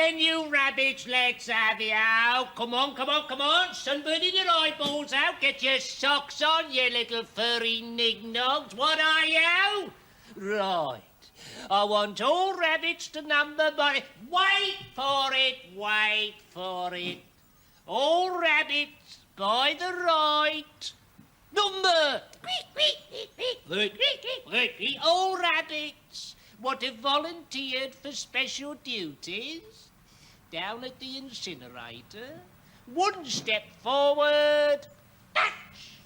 then, you rabbits, let's have you out. Come on, come on, come on. Sunburning your eyeballs out. Get your socks on, you little furry nignogs. What are you? Right. I want all rabbits to number by... Wait for it, wait for it. All rabbits by the right number. All rabbits what have volunteered for special duties down at the incinerator. One step forward. Touch.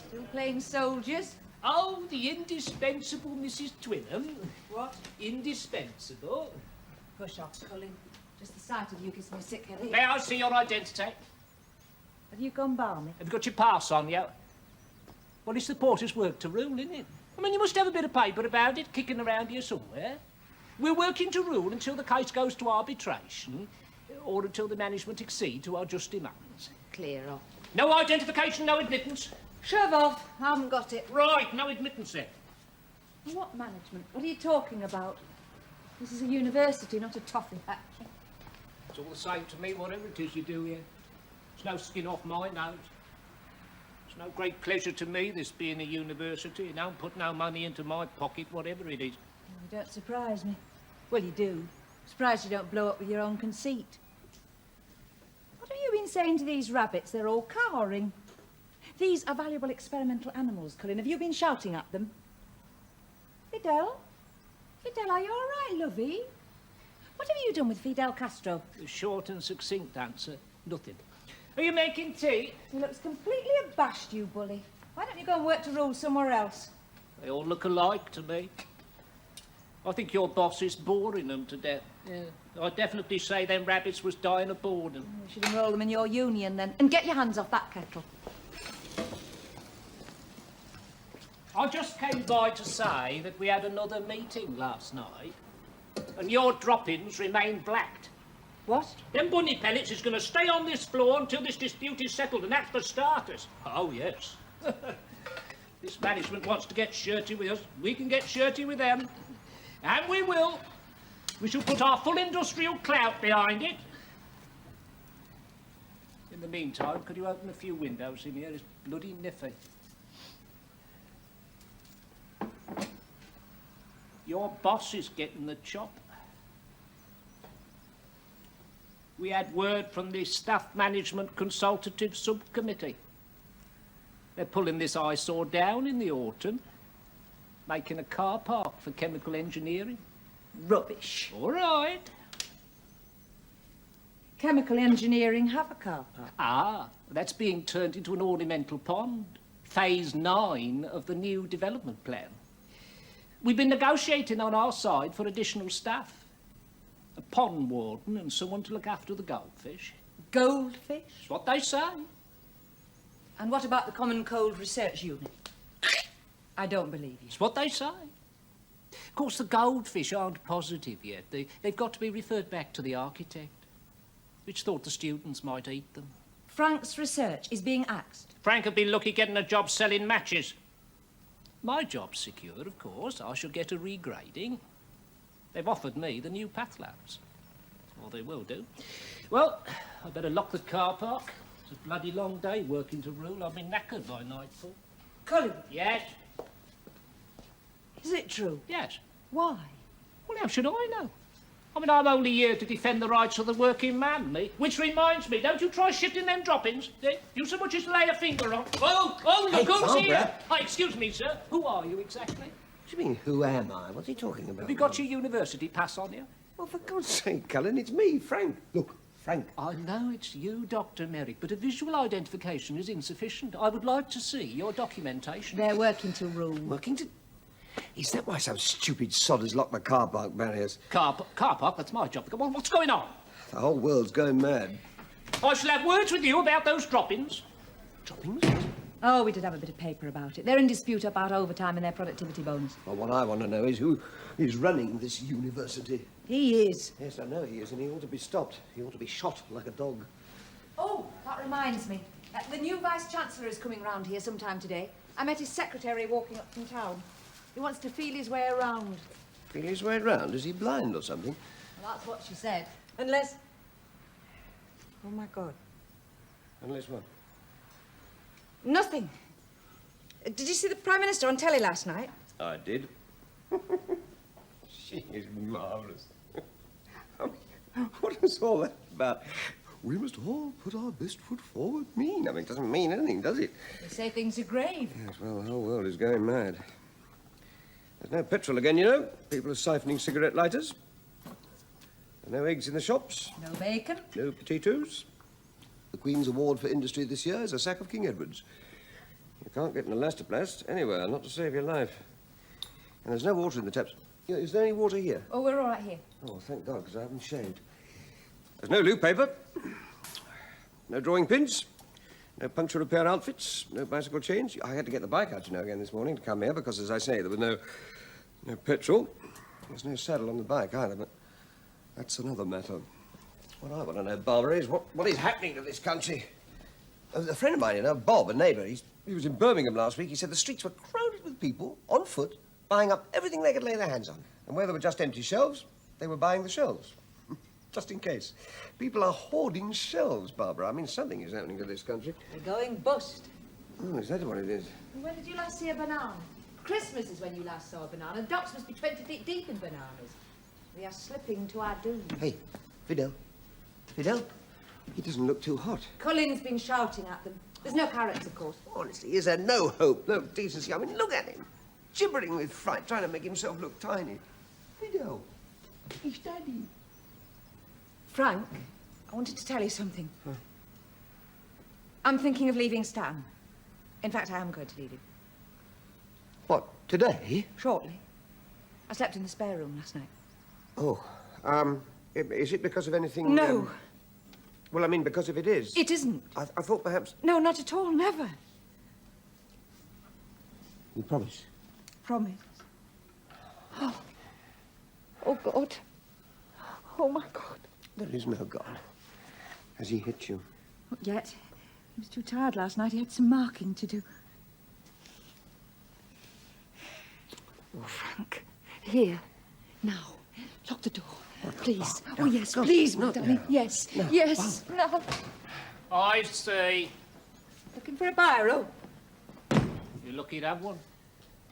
Still playing soldiers? Oh, the indispensable Mrs. Twinham. What? Indispensable. Push off, Cullen. Just the sight of you gives me a sick headache. May I see your identity? Have you gone balmy? Have you got your pass on you? Well, it's the porter's work to rule, isn't it? I mean, you must have a bit of paper about it kicking around here somewhere. We're working to rule until the case goes to arbitration or until the management accede to our just demands. Clear off. No identification, no admittance. Shove off. I haven't got it. Right, no admittance then. What management? What are you talking about? This is a university, not a toffee factory. It's all the same to me, whatever it is you do here. It's no skin off my nose. It's no great pleasure to me, this being a university. You don't put no money into my pocket, whatever it is. You don't surprise me. Well, you do. Surprised you don't blow up with your own conceit. What have you been saying to these rabbits? They're all cowering. These are valuable experimental animals, Cullen. Have you been shouting at them? Fidel? Fidel, are you all right, lovey? What have you done with Fidel Castro? The short and succinct answer, nothing. Are you making tea? He looks completely abashed, you bully. Why don't you go and work to rule somewhere else? They all look alike to me. I think your boss is boring them to death. Yeah. I'd definitely say them rabbits was dying of boredom. You should enrol them in your union, then. And get your hands off that kettle. I just came by to say that we had another meeting last night, and your droppings remain blacked. What? Them bunny pellets is going to stay on this floor until this dispute is settled, and that's for starters. Oh, yes. This management wants to get shirty with us. We can get shirty with them. And we will. We shall put our full industrial clout behind it. In the meantime, could you open a few windows in here? It's bloody niffy. Your boss is getting the chop. We had word from the Staff Management Consultative Subcommittee. They're pulling this eyesore down in the autumn, making a car park for chemical engineering. Rubbish. All right. Chemical engineering have a car park. Ah, that's being turned into an ornamental pond. Phase 9 of the new development plan. We've been negotiating on our side for additional staff. A pond warden and someone to look after the goldfish. Goldfish? That's what they say. And what about the Common Cold Research Unit? I don't believe you. It's what they say. Of course, the goldfish aren't positive yet. They've got to be referred back to the architect, which thought the students might eat them. Frank's research is being axed. Frank would be lucky getting a job selling matches. My job's secure, of course. I shall get a regrading. They've offered me the new path labs. Or they will do. Well, I better lock the car park. It's a bloody long day working to rule. I'll be knackered by nightfall. Cullen. Yes? Is it true? Yes. Why? Well, how should I know? I mean, I'm only here to defend the rights of the working man, me. Which reminds me, don't you try shifting them droppings. You so much as lay a finger on. Oh, look who's here. Oh, excuse me, sir. Who are you exactly? What do you mean, who am I? What's he talking about? Have you got your university pass on you? Well, for God's sake, Cullen, it's me, Frank. Look, Frank. I know it's you, Dr. Merrick, but a visual identification is insufficient. I would like to see your documentation. They're working to rule. Working to... Is that why some stupid sod has locked the car park barriers? Car park? That's my job. What's going on? The whole world's going mad. I shall have words with you about those droppings. Droppings? Oh, we did have a bit of paper about it. They're in dispute about overtime and their productivity bonus. Well, what I want to know is who is running this university. He is. Yes, I know he is, and he ought to be stopped. He ought to be shot like a dog. Oh, that reminds me. The new Vice-Chancellor is coming round here sometime today. I met his secretary walking up from town. He wants to feel his way around. Feel his way around? Is he blind or something? That's what she said. Unless... Oh, my God. Unless what? Nothing. Did you see the Prime Minister on telly last night? I did. She is marvellous. I mean, what is all that about? We must all put our best foot forward mean. I mean, it doesn't mean anything, does it? They say things are grave. Yes, well, the whole world is going mad. There's no petrol again, you know. People are siphoning cigarette lighters. No eggs in the shops. No bacon. No potatoes. The Queen's Award for Industry this year is a sack of King Edward's. You can't get an elastoplast anywhere, not to save your life. And there's no water in the taps. Yeah, is there any water here? Oh, we're all right here. Oh, thank God, because I haven't shaved. There's no loop paper. No drawing pins. No puncture repair outfits. No bicycle change. I had to get the bike out, you know, again this morning to come here because, as I say, there was no petrol. There's no saddle on the bike either, but that's another matter. What I want to know, Barbara, is what is happening to this country. A friend of mine, you know, Bob, a neighbour, he was in Birmingham last week. He said the streets were crowded with people, on foot, buying up everything they could lay their hands on. And where there were just empty shelves, they were buying the shelves. Just in case. People are hoarding shelves, Barbara. I mean, something is happening to this country. They're going bust. Oh, is that what it is? When did you last see a banana? Christmas is when you last saw a banana. Docks must be 20 feet deep in bananas. We are slipping to our doom. Hey, Fidel. Fidel? He doesn't look too hot. Cullen's been shouting at them. There's no carrots, of course. Honestly, is there no hope, no decency? I mean, look at him. Gibbering with fright, trying to make himself look tiny. Fidel, he's Daddy. Frank, I wanted to tell you something. Huh? I'm thinking of leaving Stan. In fact, I am going to leave him. What, today? Shortly. I slept in the spare room last night. Oh, is it because of anything... No. Well, I mean, because if it is... It isn't. I thought perhaps... No, not at all, never. You promise? Promise. Oh, God. Oh, my God. There is no God. Has he hit you? Not yet. He was too tired last night. He had some marking to do. Oh, Frank. Here. Now. Lock the door. Please. Oh, yes, please, my darling. Yes. Yes. No. I see. Looking for a biro? You're lucky to have one.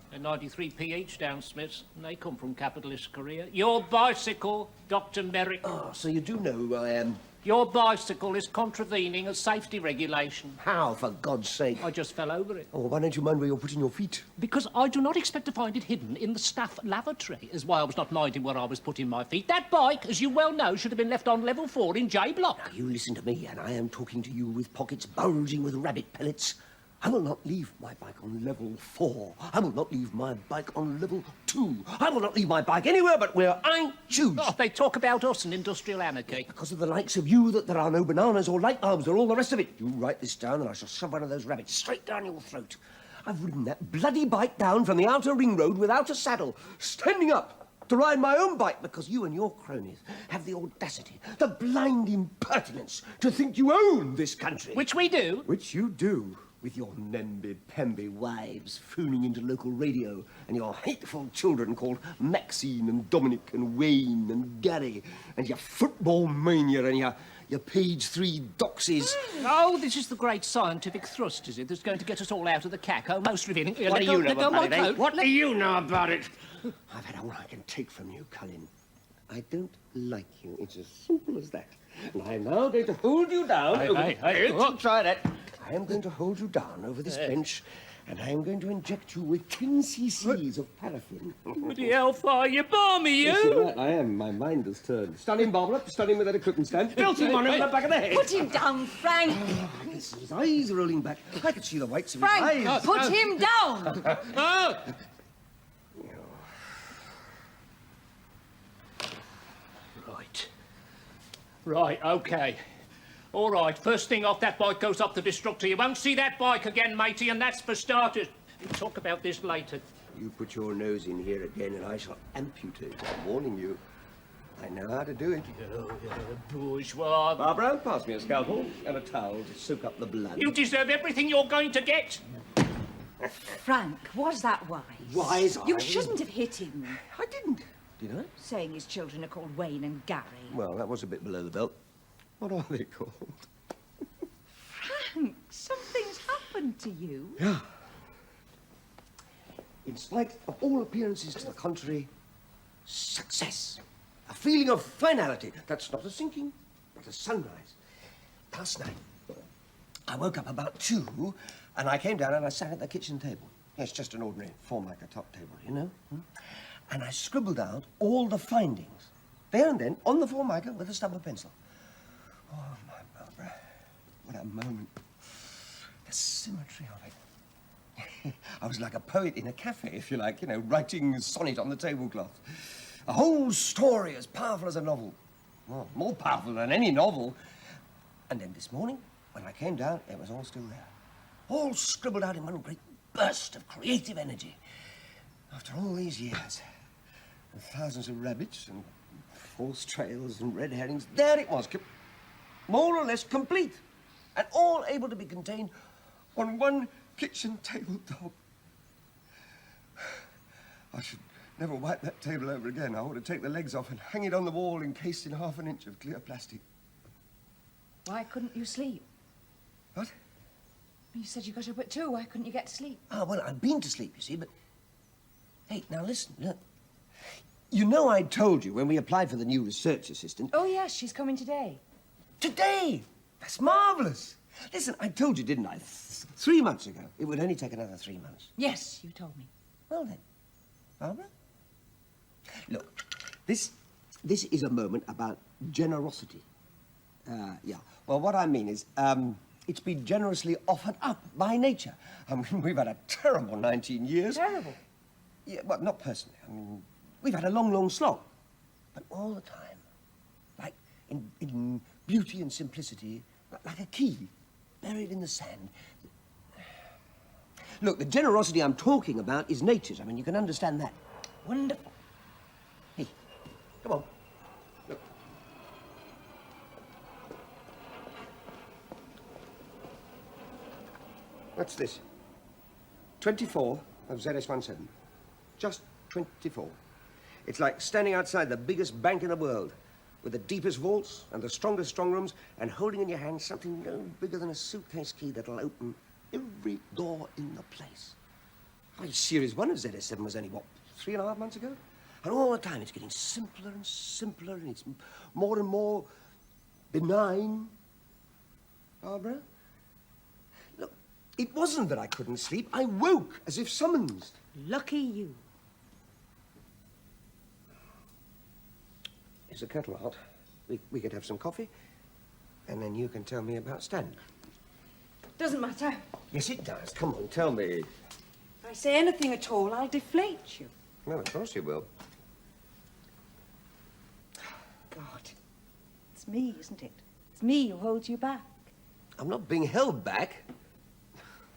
They're 93p each down Smith's, and they come from capitalist Korea. Your bicycle, Dr. Merrick. Oh, so you do know who I am? Your bicycle is contravening a safety regulation. How, for God's sake? I just fell over it. Oh, why don't you mind where you're putting your feet? Because I do not expect to find it hidden in the staff lavatory, is why I was not minding where I was putting my feet. That bike, as you well know, should have been left on level 4 in J Block. Now, you listen to me, and I am talking to you with pockets bulging with rabbit pellets. I will not leave my bike on level 4. I will not leave my bike on level 2. I will not leave my bike anywhere but where I choose. Oh, they talk about us and industrial anarchy. Because of the likes of you that there are no bananas or light bulbs or all the rest of it. You write this down and I shall shove one of those rabbits straight down your throat. I've ridden that bloody bike down from the outer ring road without a saddle, standing up to ride my own bike because you and your cronies have the audacity, the blind impertinence to think you own this country. Which we do. Which you do. With your namby-pamby wives phoning into local radio and your hateful children called Maxine and Dominic and Wayne and Gary and your football mania and your page 3 doxies. Oh, this is the great scientific thrust, is it, that's going to get us all out of the caco, most revealing... What do you know about it, eh? What do you know about it? I've had all I can take from you, Cullen. I don't like you. It's as simple as that. And I am now going to hold you down... Hey, don't try that. I am going to hold you down over this bench, and I am going to inject you with 10 cc's of paraffin. Bloody hellfire, you balmy, you! Yes, you're right, I am. My mind has turned. Stun him, Barbara. Stun him with that equipment stand. Belting one over the back of the head. Put him down, Frank. I can see his eyes rolling back. I can see the whites of Frank, his eyes. put him down. Oh! Right, OK. All right, first thing off, that bike goes up the destructor. You won't see that bike again, matey, and that's for starters. We'll talk about this later. You put your nose in here again and I shall amputate. I'm warning you. I know how to do it. Oh, bourgeois. Barbara, pass me a scalpel and a towel to soak up the blood. You deserve everything you're going to get. Frank, was that wise? Wise? You shouldn't have hit him. I didn't. Did I? Saying his children are called Wayne and Gary. Well, that was a bit below the belt. What are they called? Frank, something's happened to you. Yeah. In spite of all appearances to the contrary, success. A feeling of finality. That's not a sinking, but a sunrise. Last night, I woke up about 2, and I came down and I sat at the kitchen table. It's just an ordinary Formica top table, you know? And I scribbled out all the findings, there and then, on the Formica with a stubber pencil. Oh, my Barbara, what a moment. The symmetry of it. I was like a poet in a cafe, if you like, you know, writing a sonnet on the tablecloth. A whole story as powerful as a novel. Well, more powerful than any novel. And then this morning, when I came down, it was all still there. All scribbled out in one great burst of creative energy. After all these years, with thousands of rabbits and false trails and red herrings, there it was, more or less complete, and all able to be contained on one kitchen tabletop. I should never wipe that table over again. I ought to take the legs off and hang it on the wall encased in ½ an inch of clear plastic. Why couldn't you sleep? What? You said you got up at 2. Why couldn't you get to sleep? Ah, well, I'd been to sleep, you see, but... Hey, now listen, look. You know I told you when we applied for the new research assistant... Oh, yes, she's coming today. Today! That's marvellous. Listen, I told you, didn't I, 3 months ago, it would only take another 3 months. Yes, you told me. Well then, Barbara? Look, this is a moment about generosity. Yeah. Well, what I mean is, it's been generously offered up by nature. I mean, we've had a terrible 19 years. Terrible? Yeah, well, not personally. I mean, we've had a long, long slog. But all the time, like in beauty and simplicity, like a key buried in the sand. Look, the generosity I'm talking about is nature's. I mean, you can understand that. Wonderful. Hey, come on. Look. What's this? 24 of ZS17. Just 24. It's like standing outside the biggest bank in the world, with the deepest vaults and the strongest strong rooms, and holding in your hand something no bigger than a suitcase key that'll open every door in the place. I mean, Series 1 of ZS7 was only, what, 3.5 months ago? And all the time it's getting simpler and simpler, and it's more and more benign. Barbara? Look, it wasn't that I couldn't sleep. I woke as if summoned. Lucky you. Is the kettle hot? We could have some coffee, and then you can tell me about Stan. Doesn't matter. Yes, it does. Come on, tell me. If I say anything at all, I'll deflate you. Well, of course you will. God. It's me, isn't it? It's me who holds you back. I'm not being held back.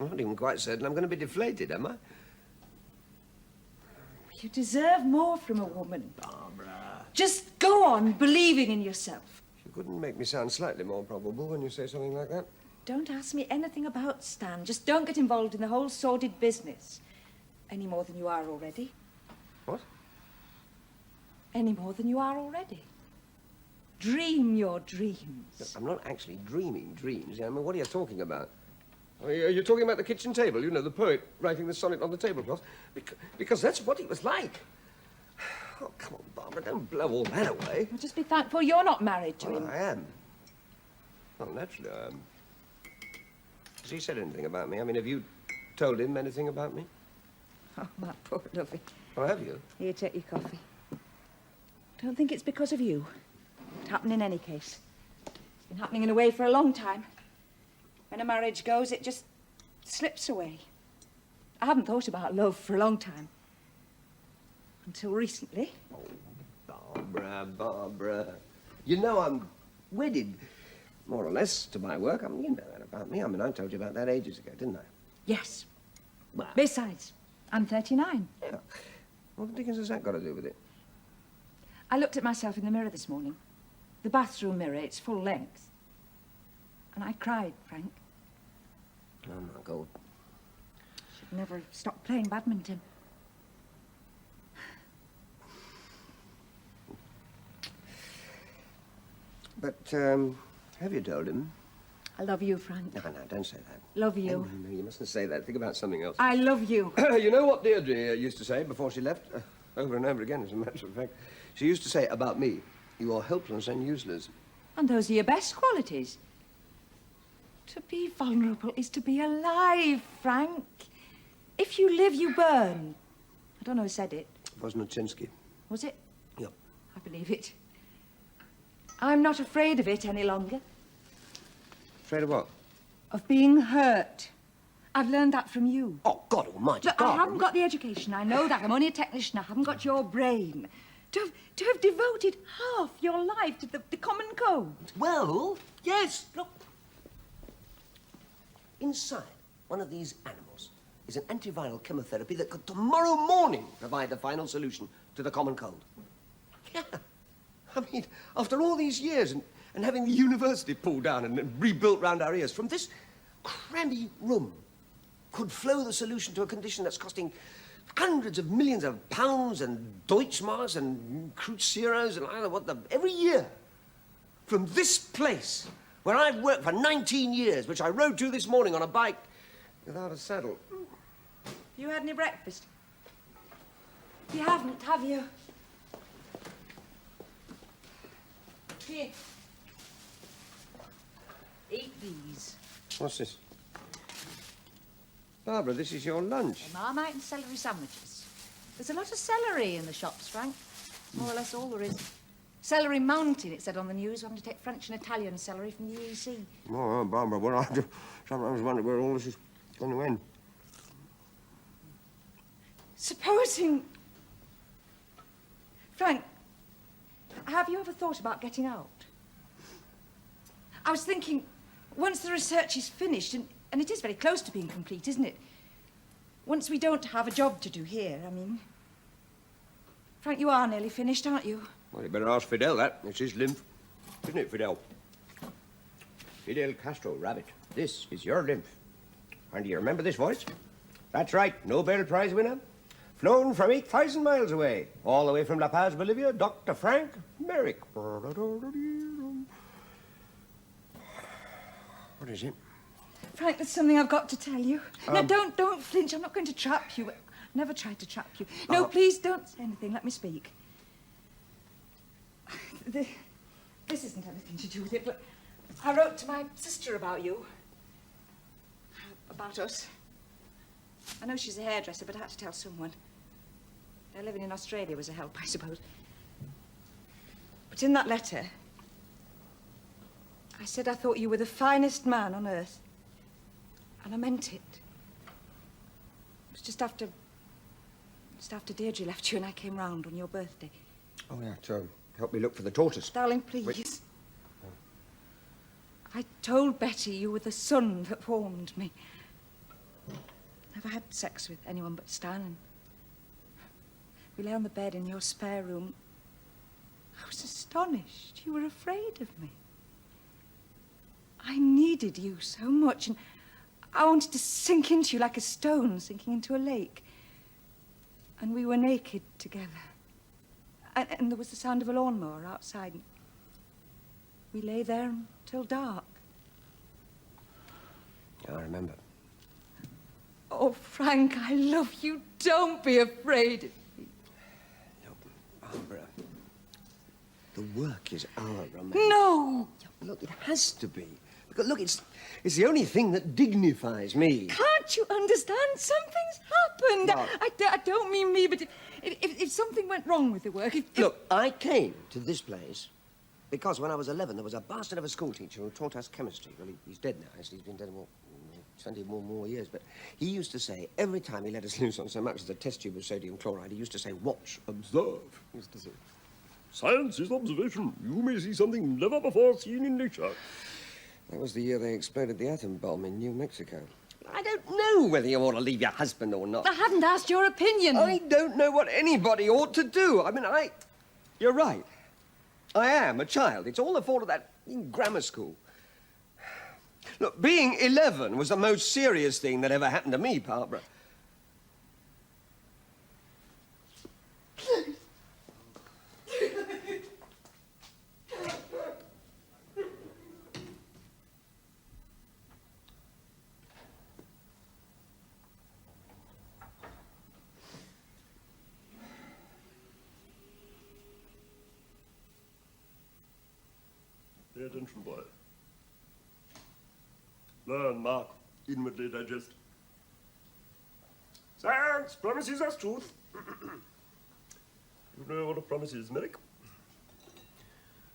I'm not even quite certain I'm going to be deflated, am I? You deserve more from a woman. Barbara. Just go on believing in yourself. You couldn't make me sound slightly more probable when you say something like that. Don't ask me anything about Stan. Just don't get involved in the whole sordid business. Any more than you are already. What? Any more than you are already. Dream your dreams. I'm not actually dreaming dreams. I mean, what are you talking about? Are you talking about the kitchen table? You know, the poet writing the sonnet on the tablecloth? Because that's what it was like. Oh, come on, Barbara, don't blow all that away. Well, just be thankful you're not married to him. I am. Well, naturally I am. Has he said anything about me? I mean, have you told him anything about me? Oh, my poor lovey. Oh, have you? Here, take your coffee. Don't think it's because of you. It happened in any case. It's been happening in a way for a long time. When a marriage goes, it just slips away. I haven't thought about love for a long time. Until recently. Oh, Barbara. You know I'm wedded, more or less, to my work. I mean, you know that about me. I mean, I told you about that ages ago, didn't I? Yes. Well, Besides, I'm 39. yeah. What the dickens has that got to do with it? I looked at myself in the mirror this morning. The bathroom mirror, it's full length. And I cried, Frank. Oh, my God. Should never have stopped playing badminton. But, have you told him? I love you, Frank. No, don't say that. Love you. No, you mustn't say that. Think about something else. I love you. You know what Deirdre used to say before she left? Over and over again, as a matter of fact. She used to say about me, you are helpless and useless. And those are your best qualities. To be vulnerable is to be alive, Frank. If you live, you burn. I don't know who said it. It wasn't Ochinsky. Was it? Yep. I believe it. I'm not afraid of it any longer. Afraid of what? Of being hurt. I've learned that from you. Oh, God almighty. Look, I haven't got the education, I know that. I'm only a technician. I haven't got your brain. To have devoted half your life to the common code. Well, yes. Look. Inside one of these animals is an antiviral chemotherapy that could tomorrow morning provide the final solution to the common cold. Yeah. I mean, after all these years and having the university pulled down and rebuilt round our ears, from this crammy room could flow the solution to a condition that's costing hundreds of millions of pounds and Deutschmarks and Cruzeros and I don't know what every year. From this place, where I've worked for 19 years, which I rode to this morning on a bike without a saddle. You had any breakfast? You haven't, have you? Here. Eat these. What's this? Barbara, this is your lunch. Marmite and celery sandwiches. There's a lot of celery in the shops, Frank. More or less all there is. Celery mountain, it said on the news. We're having to take French and Italian celery from the EEC. Oh, Barbara, well, I sometimes wonder where all this is going to end. Supposing... Frank, have you ever thought about getting out? I was thinking, once the research is finished, and it is very close to being complete, isn't it? Once we don't have a job to do here, I mean... Frank, you are nearly finished, aren't you? Well, you better ask Fidel that. It's his lymph. Isn't it, Fidel? Fidel Castro, Rabbit. This is your lymph. And do you remember this voice? That's right, Nobel Prize winner. Flown from 8,000 miles away. All the way from La Paz, Bolivia, Dr. Frank Merrick. What is it? Frank, there's something I've got to tell you. No, don't flinch. I'm not going to trap you. Never tried to trap you. No, please don't say anything. Let me speak. This isn't anything to do with it, but I wrote to my sister about you. About us. I know she's a hairdresser, but I had to tell someone. Their living in Australia was a help, I suppose. But in that letter, I said I thought you were the finest man on earth. And I meant it. It was just after Deirdre left you and I came round on your birthday. Oh, yeah, to help me look for the tortoise. Darling, please. Wait. I told Betty you were the sun that warmed me. Never had sex with anyone but Stan, and we lay on the bed in your spare room. I was astonished. You were afraid of me. I needed you so much, and I wanted to sink into you like a stone sinking into a lake. And we were naked together. And there was the sound of a lawnmower outside. We lay there until dark. I remember. Oh, Frank, I love you. Don't be afraid of me. Look, Barbara, the work is our romance. No! Look, it has to be. Because, look, it's the only thing that dignifies me. Can't you understand? Something's happened. No. I don't mean me, but if something went wrong with the work... Look, I came to this place because when I was 11, there was a bastard of a schoolteacher who taught us chemistry. Well, he's dead now. He's been dead 20 more years. But he used to say, every time he let us loose on so much as a test tube of sodium chloride, he used to say, watch, observe. He used to say, science is observation. You may see something never before seen in nature. That was the year they exploded the atom bomb in New Mexico. I don't know whether you ought to leave your husband or not. I hadn't asked your opinion. I don't know what anybody ought to do. I mean, You're right. I am a child. It's all the fault of that grammar school. Look, being 11 was the most serious thing that ever happened to me, Barbara. attention, boy. Learn, mark, inwardly digest. Science promises us truth. You know what a promise is, Merrick?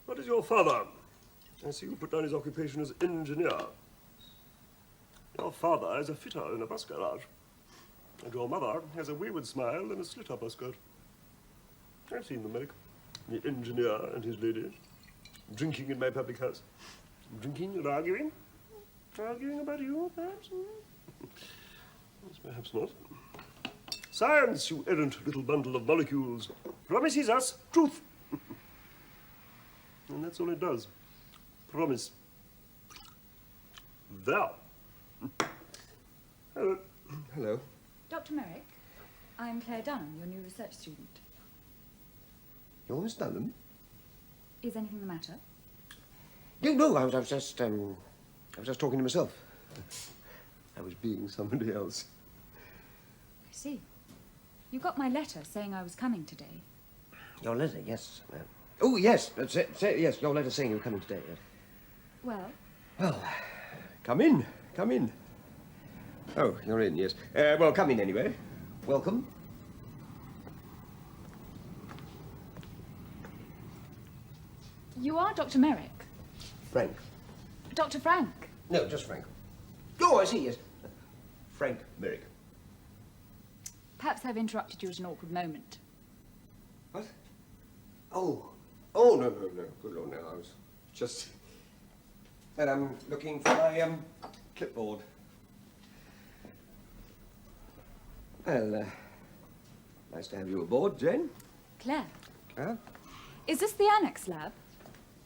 What is your father? I see you put down his occupation as engineer. Your father is a fitter in a bus garage. And your mother has a wayward smile and a slit-up bus skirt. I've seen them, Merrick. The engineer and his lady. Drinking in my public house. Drinking and arguing. Arguing about you, perhaps? Yes, perhaps not. Science, you errant little bundle of molecules, promises us truth. And that's all it does. Promise. There. Hello. Hello. Dr. Merrick, I'm Claire Dunham, your new research student. You're Miss Dunham? Is anything the matter? No, I was just talking to myself. I was being somebody else. I see. You got my letter saying I was coming today. Your letter, yes. Oh, yes. Yes, your letter saying you were coming today. Yes. Well, Come in. Come in. Oh, you're in, yes. Well, come in anyway. Welcome. you are Dr. Merrick. Frank. Dr. Frank. No, just Frank. Oh, I see, yes. Frank Merrick. Perhaps I've interrupted you at an awkward moment. What? Oh, no. Good Lord, no. I was just... And I'm looking for my, clipboard. Well, nice to have you aboard, Jane. Claire, Huh? is this the annex lab?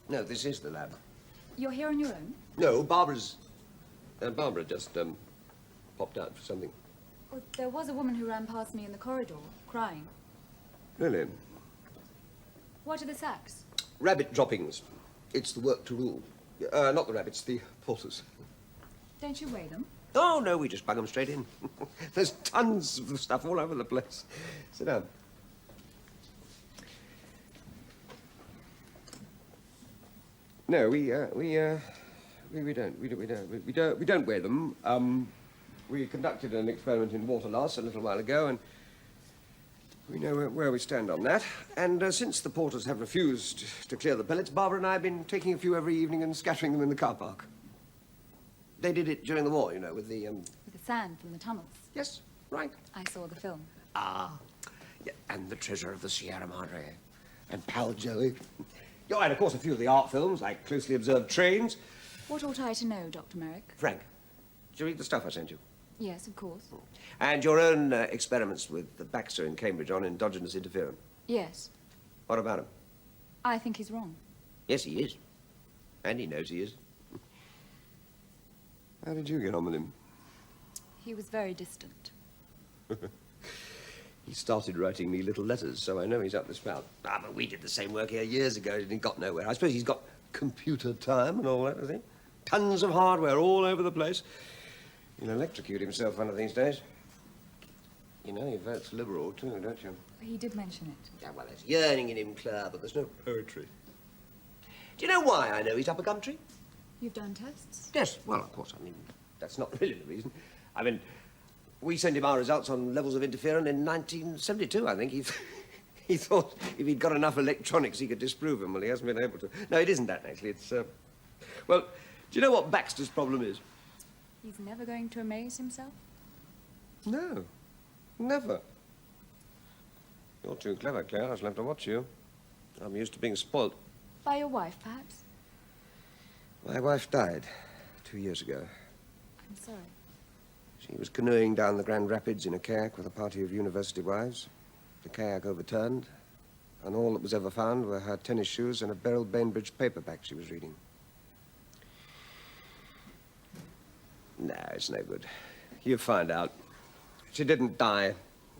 No, this is the lab. You're here on your own? No, Barbara's... Barbara just, popped out for something. Oh, there was a woman who ran past me in the corridor, crying. Really? What are the sacks? Rabbit droppings. It's the work to rule. Not the rabbits, the porters. Don't you weigh them? Oh, no, we just bung them straight in. There's tons of stuff all over the place. Sit down. No, we don't weigh them. We conducted an experiment in water loss a little while ago, and we know where we stand on that. And since the porters have refused to clear the pellets, Barbara and I have been taking a few every evening and scattering them in the car park. They did it during the war, you know, with the, With the sand from the tunnels. Yes, right. I saw the film. Ah, yeah, and The Treasure of the Sierra Madre, and Pal Joey. Oh, and of course a few of the art films, like Closely Observed Trains. What ought I to know, Dr. Merrick? Frank, did you read the stuff I sent you? Yes, of course. And your own experiments with the Baxter in Cambridge on endogenous interferon. Yes. What about him? I think he's wrong. Yes, he is. And he knows he is. How did you get on with him? He was very distant. He started writing me little letters, so I know he's up the spout. Ah, but we did the same work here years ago and he got nowhere. I suppose he's got computer time and all that, has he? Tons of hardware all over the place. He'll electrocute himself one of these days. You know, he votes Liberal, too, don't you? He did mention it. Yeah, well, there's yearning in him, Claire, but there's no poetry. Do you know why I know he's upper country? You've done tests? Yes, well, of course, I mean, that's not really the reason. I mean, we sent him our results on levels of interferon in 1972, I think. He thought if he'd got enough electronics, he could disprove them. Well, he hasn't been able to. No, it isn't that, actually. It's, well, do you know what Baxter's problem is? He's never going to amaze himself? No, never. You're too clever, Claire. I shall have to watch you. I'm used to being spoilt. By your wife, perhaps? My wife died 2 years ago. I'm sorry. She was canoeing down the Grand Rapids in a kayak with a party of university wives. The kayak overturned, and all that was ever found were her tennis shoes and a Beryl Bainbridge paperback she was reading. No, it's no good. You'll find out. She didn't die.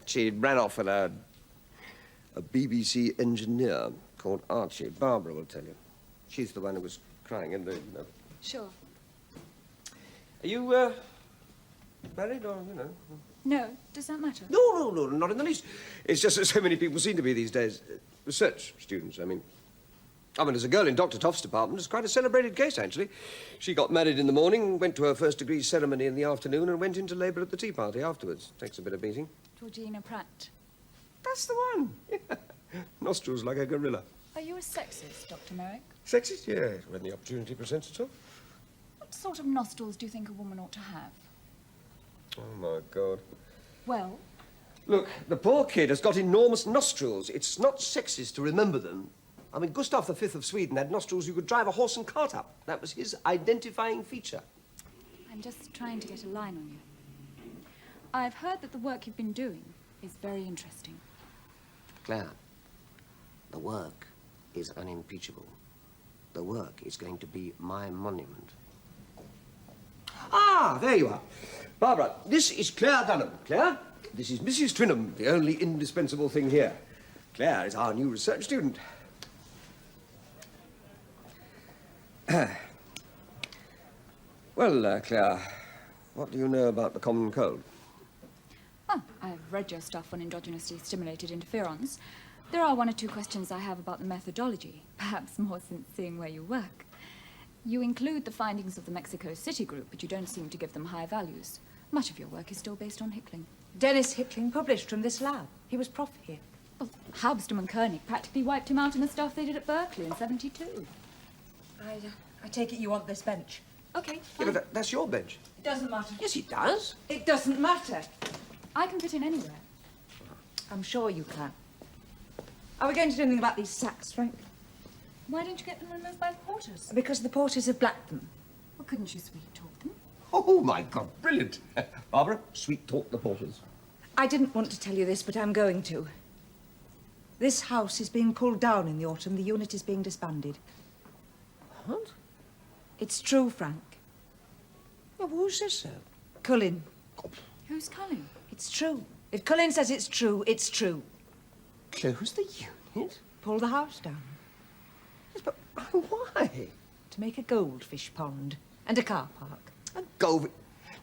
She ran off with a BBC engineer called Archie. Barbara will tell you. She's the one who was crying in the... Sure. Are you, married or, you know? No, does that matter? No, not in the least. It's just that so many people seem to be these days. Research students, I mean. I mean, there's a girl in Dr. Toff's department. It's quite a celebrated case, actually. She got married in the morning, went to her first-degree ceremony in the afternoon, and went into labour at the tea party afterwards. Takes a bit of beating. Georgina Pratt. That's the one. Nostrils like a gorilla. Are you a sexist, Dr. Merrick? Sexist? Yeah, when the opportunity presents itself. What sort of nostrils do you think a woman ought to have? Oh, my God. Well? Look, the poor kid has got enormous nostrils. It's not sexist to remember them. I mean, Gustav V of Sweden had nostrils you could drive a horse and cart up. That was his identifying feature. I'm just trying to get a line on you. I've heard that the work you've been doing is very interesting. Claire, the work is unimpeachable. The work is going to be my monument. Ah, there you are. Barbara, this is Claire Dunham. Claire, this is Mrs. Trinham, the only indispensable thing here. Claire is our new research student. Well, Claire, what do you know about the common cold? Oh, I've read your stuff on endogenously stimulated interferons. There are one or two questions I have about the methodology, perhaps more since seeing where you work. You include the findings of the Mexico City group, but you don't seem to give them high values. Much of your work is still based on Hickling. Dennis Hickling published from this lab. He was prof here. Well, Halberstam and Koenig practically wiped him out in the stuff they did at Berkeley in '72. I take it you want this bench. Okay, Yeah, fine. but that's your bench. It doesn't matter. Yes, it does. It doesn't matter. I can fit in anywhere. I'm sure you can. Are we going to do anything about these sacks, Frank? Why don't you get them removed by the porters? Because the porters have blacked them. Well, couldn't you sweet talk them? Oh, my God, brilliant. Barbara, sweet talk the porters. I didn't want to tell you this, but I'm going to. This house is being pulled down in the autumn. The unit is being disbanded. What? It's true, Frank. Well, who says so? Cullen. Who's Cullen? It's true. If Cullen says it's true, it's true. Close the unit? Pull the house down. Yes, but why? To make a goldfish pond and a car park. A go.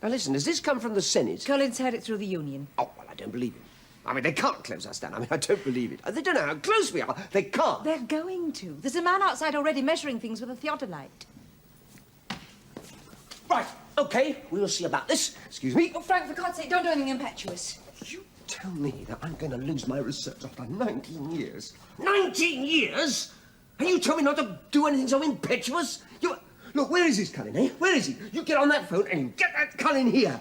Now, listen, has this come from the Senate? Cullen's had it through the union. Oh, well, I don't believe him. I mean, they can't close us down. I mean, I don't believe it. They don't know how close we are. They can't. They're going to. There's a man outside already measuring things with a theodolite. Right, OK, we'll see about this. Excuse me. Oh, Frank, for God's sake, don't do anything impetuous. You tell me that I'm going to lose my research after 19 years. 19 years? And you tell me not to do anything so impetuous? You... Look, where is this Cullen, eh? Where is he? You get on that phone and you get that Cullen here.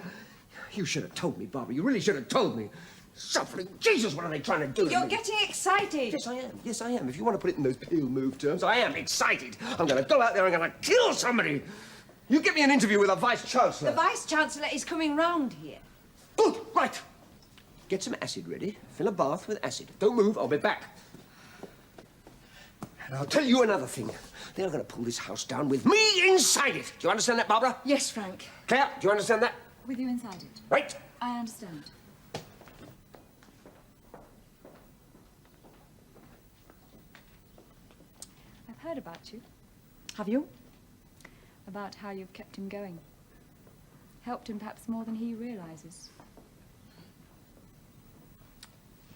You should have told me, Barbara. You really should have told me. Suffering Jesus, what are they trying to do to You're me? getting excited. Yes, I am. Yes, I am. If you want to put it in those pale move terms, I am excited. I'm going to go out there and I'm going to kill somebody. You get me an interview with a vice-chancellor. The vice-chancellor is coming round here. Good, right. Get some acid ready. Fill a bath with acid. Don't move, I'll be back. And I'll tell you another thing. They're going to pull this house down with me inside it. Do you understand that, Barbara? Yes, Frank. Claire, do you understand that? With you inside it. Right. I understand. I've heard about you. Have you? About how you've kept him going. Helped him perhaps more than he realises.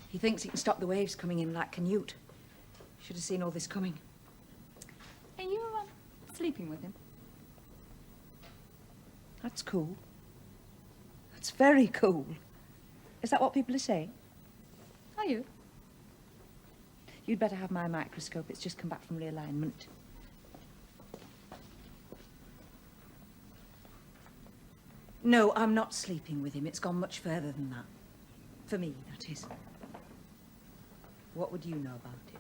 He thinks he can stop the waves coming in like Canute. Should have seen all this coming. Are you sleeping with him? That's cool. That's very cool. Is that what people are saying? Are you? You'd better have my microscope. It's just come back from realignment. No, I'm not sleeping with him. It's gone much further than that. For me, that is. What would you know about it?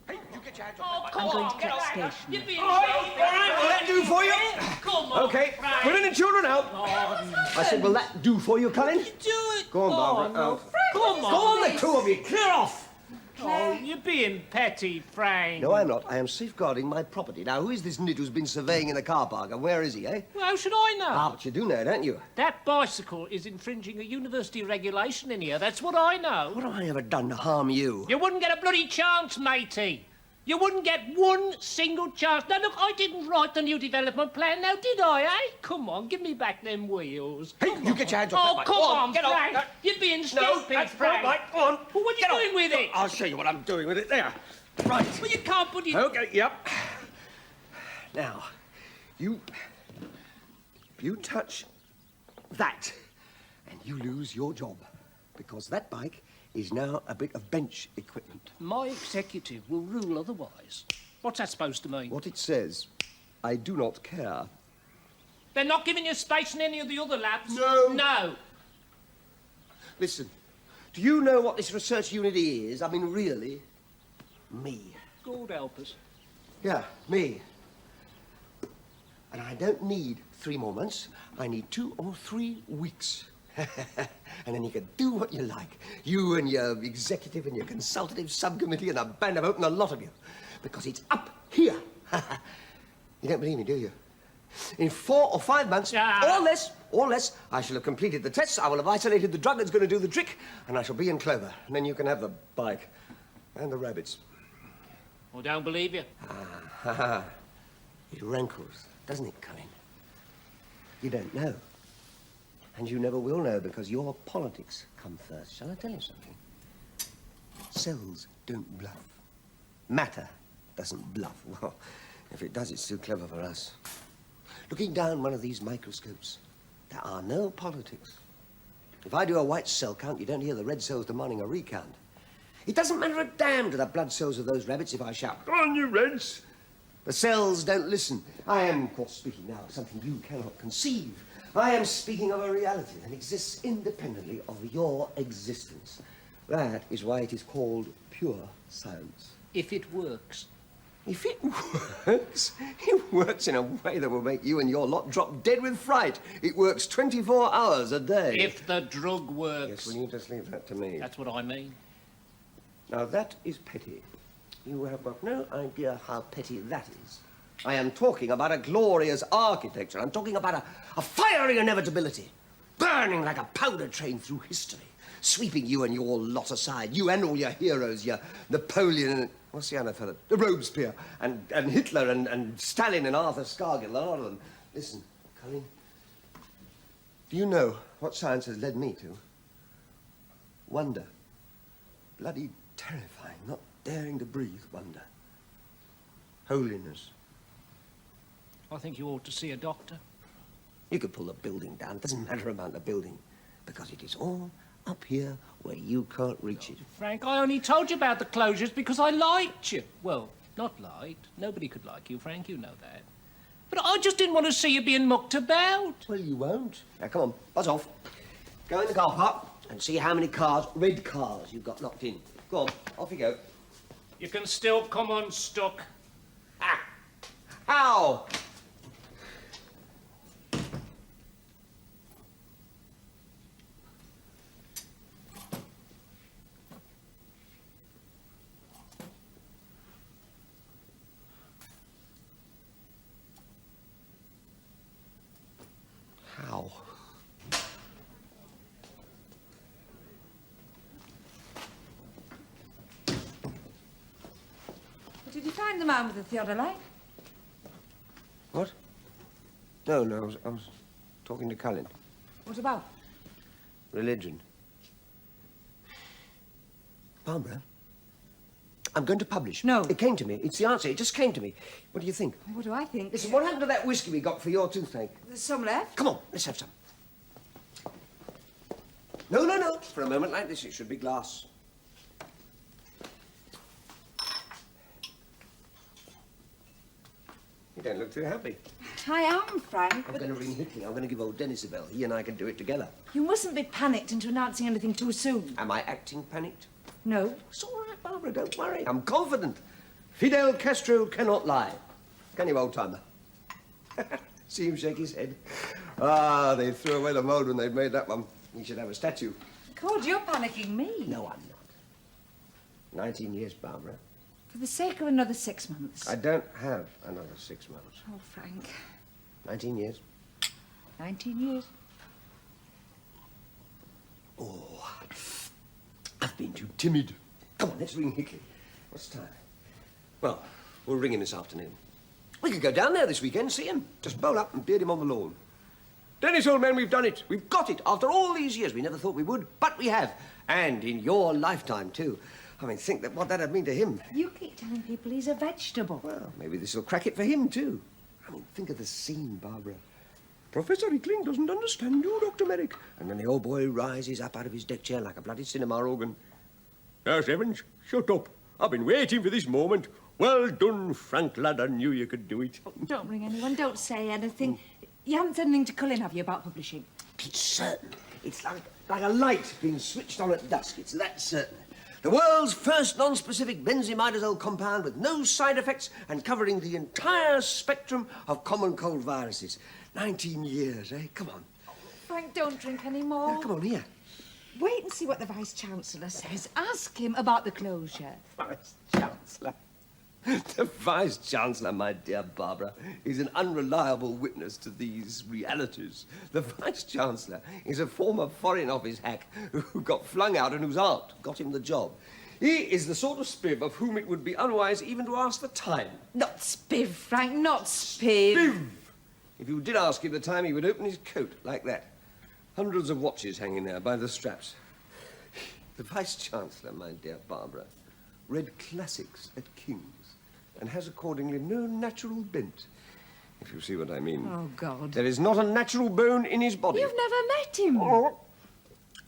Hey, you get your hands Oh, off come I'm going on, to get collect over. station. You're being All right, will that do for you? Come on, OK, Frank. women and children out. Oh, I said, will that do for you, Cullen? do it. Go on, Barbara, no. out. Come Go on, on. the two of you, clear off. Oh, you're being petty, Frank. No, I'm not. I am safeguarding my property. Now, who is this nit who's been surveying in the car park, and where is he, eh? Well, how should I know? Ah, but you do know, don't you? That bicycle is infringing a university regulation in here. That's what I know. What have I ever done to harm you? You wouldn't get a bloody chance, matey. You wouldn't get one single chance. Now, look, I didn't write the new development plan now, did I, eh? Come on, give me back them wheels. Hey, Come you on. get your hands off that Oh, bike. come Go on, get Frank. off. You're being No, stupid, that's Frank. right. Go on. Well, what are you Get doing off. with it? I'll show you what I'm doing with it. There. Right. Well, you can't put it... Okay, yep. Now, you touch that, and you lose your job, because that bike is now a bit of bench equipment. My executive will rule otherwise. What's that supposed to mean? What it says, I do not care. They're not giving you space in any of the other labs? No. No. Listen, do you know what this research unit is? I mean, really? Me. God help us. Yeah, me. And I don't need 3 more months. I need 2 or 3 weeks. And then you can do what you like. You and your executive and your consultative subcommittee and a band of open, a lot of you. Because it's up here. You don't believe me, do you? In 4 or 5 months, or less, I shall have completed the tests, I will have isolated the drug that's going to do the trick, and I shall be in clover. And then you can have the bike and the rabbits. I don't believe you. It rankles, doesn't it, Colin? You don't know. And you never will know, because your politics come first. Shall I tell you something? Cells don't bluff. Matter doesn't bluff. Well, if it does, it's too clever for us. Looking down one of these microscopes, there are no politics. If I do a white cell count, you don't hear the red cells demanding a recount. It doesn't matter a damn to the blood cells of those rabbits if I shout, "Go on, you Reds!" The cells don't listen. I am, of course, speaking now of something you cannot conceive. I am speaking of a reality that exists independently of your existence. That is why it is called pure science. If it works. If it works in a way that will make you and your lot drop dead with fright. It works 24 hours a day. If the drug works. Yes, well, you just leave that to me. That's what I mean. Now, that is petty. You have got no idea how petty that is. I am talking about a glorious architecture. I'm talking about a fiery inevitability, burning like a powder train through history, sweeping you and your lot aside, you and all your heroes, your Napoleon and... What's the other fellow? The Robespierre, and Hitler, and Stalin, and Arthur Scargill, and all of them. Listen, Colin, do you know what science has led me to? Wonder. Bloody terrifying, not daring to breathe wonder. Holiness. I think you ought to see a doctor. You could pull the building down. It doesn't matter about the building, because it is all up here where you can't reach it. Frank, I only told you about the closures because I liked you. Well, not liked. Nobody could like you, Frank, you know that. But I just didn't want to see you being mucked about. Well, you won't. Now, come on, buzz off. Go in the car park and see how many cars, red cars, you've got locked in. Go on, off you go. You can still come unstuck. Ah! How? How? Did you find the man with the theodolite? What? No, I was talking to Colin. What about? Religion. Barbara, I'm going to publish. No. It came to me. It's the answer. It just came to me. What do you think? What do I think? Listen, what happened to that whiskey we got for your toothache? There's some left. Come on, let's have some. No. For a moment like this, it should be glass. You don't look too happy. I am, Frank, I'm but going to ring Hickling. I'm going to give old Dennis a bell. He and I can do it together. you mustn't be panicked into announcing anything too soon. Am I acting panicked? No. It's all right, Barbara. Don't worry. I'm confident. Fidel Castro cannot lie. Can you, old-timer? See him shake his head. Ah, they threw away the mould when they made that one. He should have a statue. God, you're panicking me. No, I'm not. 19 years, Barbara. For the sake of another 6 months. I don't have another 6 months. Oh, Frank. 19 years. 19 years. Oh, I've been too timid. Come on, let's ring Hickley. What's the time? Well, we'll ring him this afternoon. We could go down there this weekend, see him. Just bowl up and beard him on the lawn. Dennis, old man, we've done it. We've got it. After all these years, we never thought we would, but we have. And in your lifetime, too. I mean, think what that'd mean to him. You keep telling people he's a vegetable. Well, maybe this will crack it for him, too. I mean, think of the scene, Barbara. Professor Ickling doesn't understand you, Dr. Merrick. And then the old boy rises up out of his deck chair like a bloody cinema organ. Yes, Evans, shut up. I've been waiting for this moment. Well done, Frank, lad. I knew you could do it. Oh, don't ring anyone. Don't say anything. You haven't said anything to Cullen, have you, about publishing? It's certain. It's like a light being switched on at dusk. It's that certain. The world's first non-specific benzimidazole compound with no side effects and covering the entire spectrum of common cold viruses. 19 years, eh? Come on. Frank, don't drink any more. Now, come on, here. Wait and see what the Vice-Chancellor says. Ask him about the closure. Vice-Chancellor. The Vice-Chancellor, my dear Barbara, is an unreliable witness to these realities. The Vice-Chancellor is a former Foreign Office hack who got flung out and whose aunt got him the job. He is the sort of spiv of whom it would be unwise even to ask the time. Not spiv, Frank, not spiv. Spiv! If you did ask him the time, he would open his coat like that. Hundreds of watches hanging there by the straps. The Vice-Chancellor, my dear Barbara, read classics at King's and has accordingly no natural bent, if you see what I mean. Oh, God. There is not a natural bone in his body. You've never met him. Oh,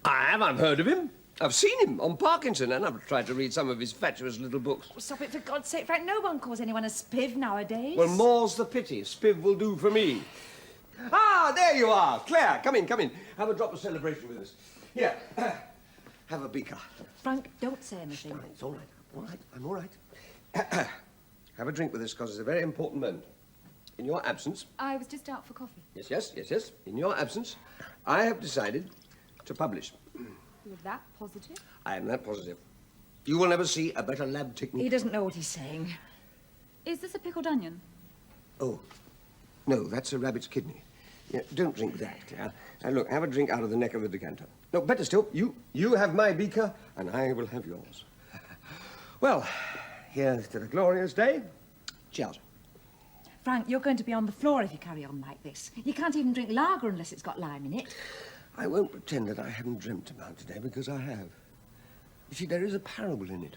I have. I've heard of him. I've seen him on Parkinson, and I've tried to read some of his fatuous little books. Stop it, for God's sake, Frank. No one calls anyone a spiv nowadays. Well, more's the pity. Spiv will do for me. Ah, there you are. Claire, come in, come in. Have a drop of celebration with us. Here, have a beaker. Frank, don't say anything. It's all right. All right, I'm all right. Have a drink with us, because it's a very important moment. In your absence... I was just out for coffee. Yes. In your absence, I have decided to publish. You're that positive? I am that positive. You will never see a better lab technique. He doesn't know what he's saying. Is this a pickled onion? Oh, no, that's a rabbit's kidney. Yeah, don't drink that, Claire. Now, look, have a drink out of the neck of the decanter. No, better still, you have my beaker, and I will have yours. Well, here's to the glorious day. Cheers. Frank, you're going to be on the floor if you carry on like this. You can't even drink lager unless it's got lime in it. I won't pretend that I haven't dreamt about today, because I have. You see, there is a parable in it.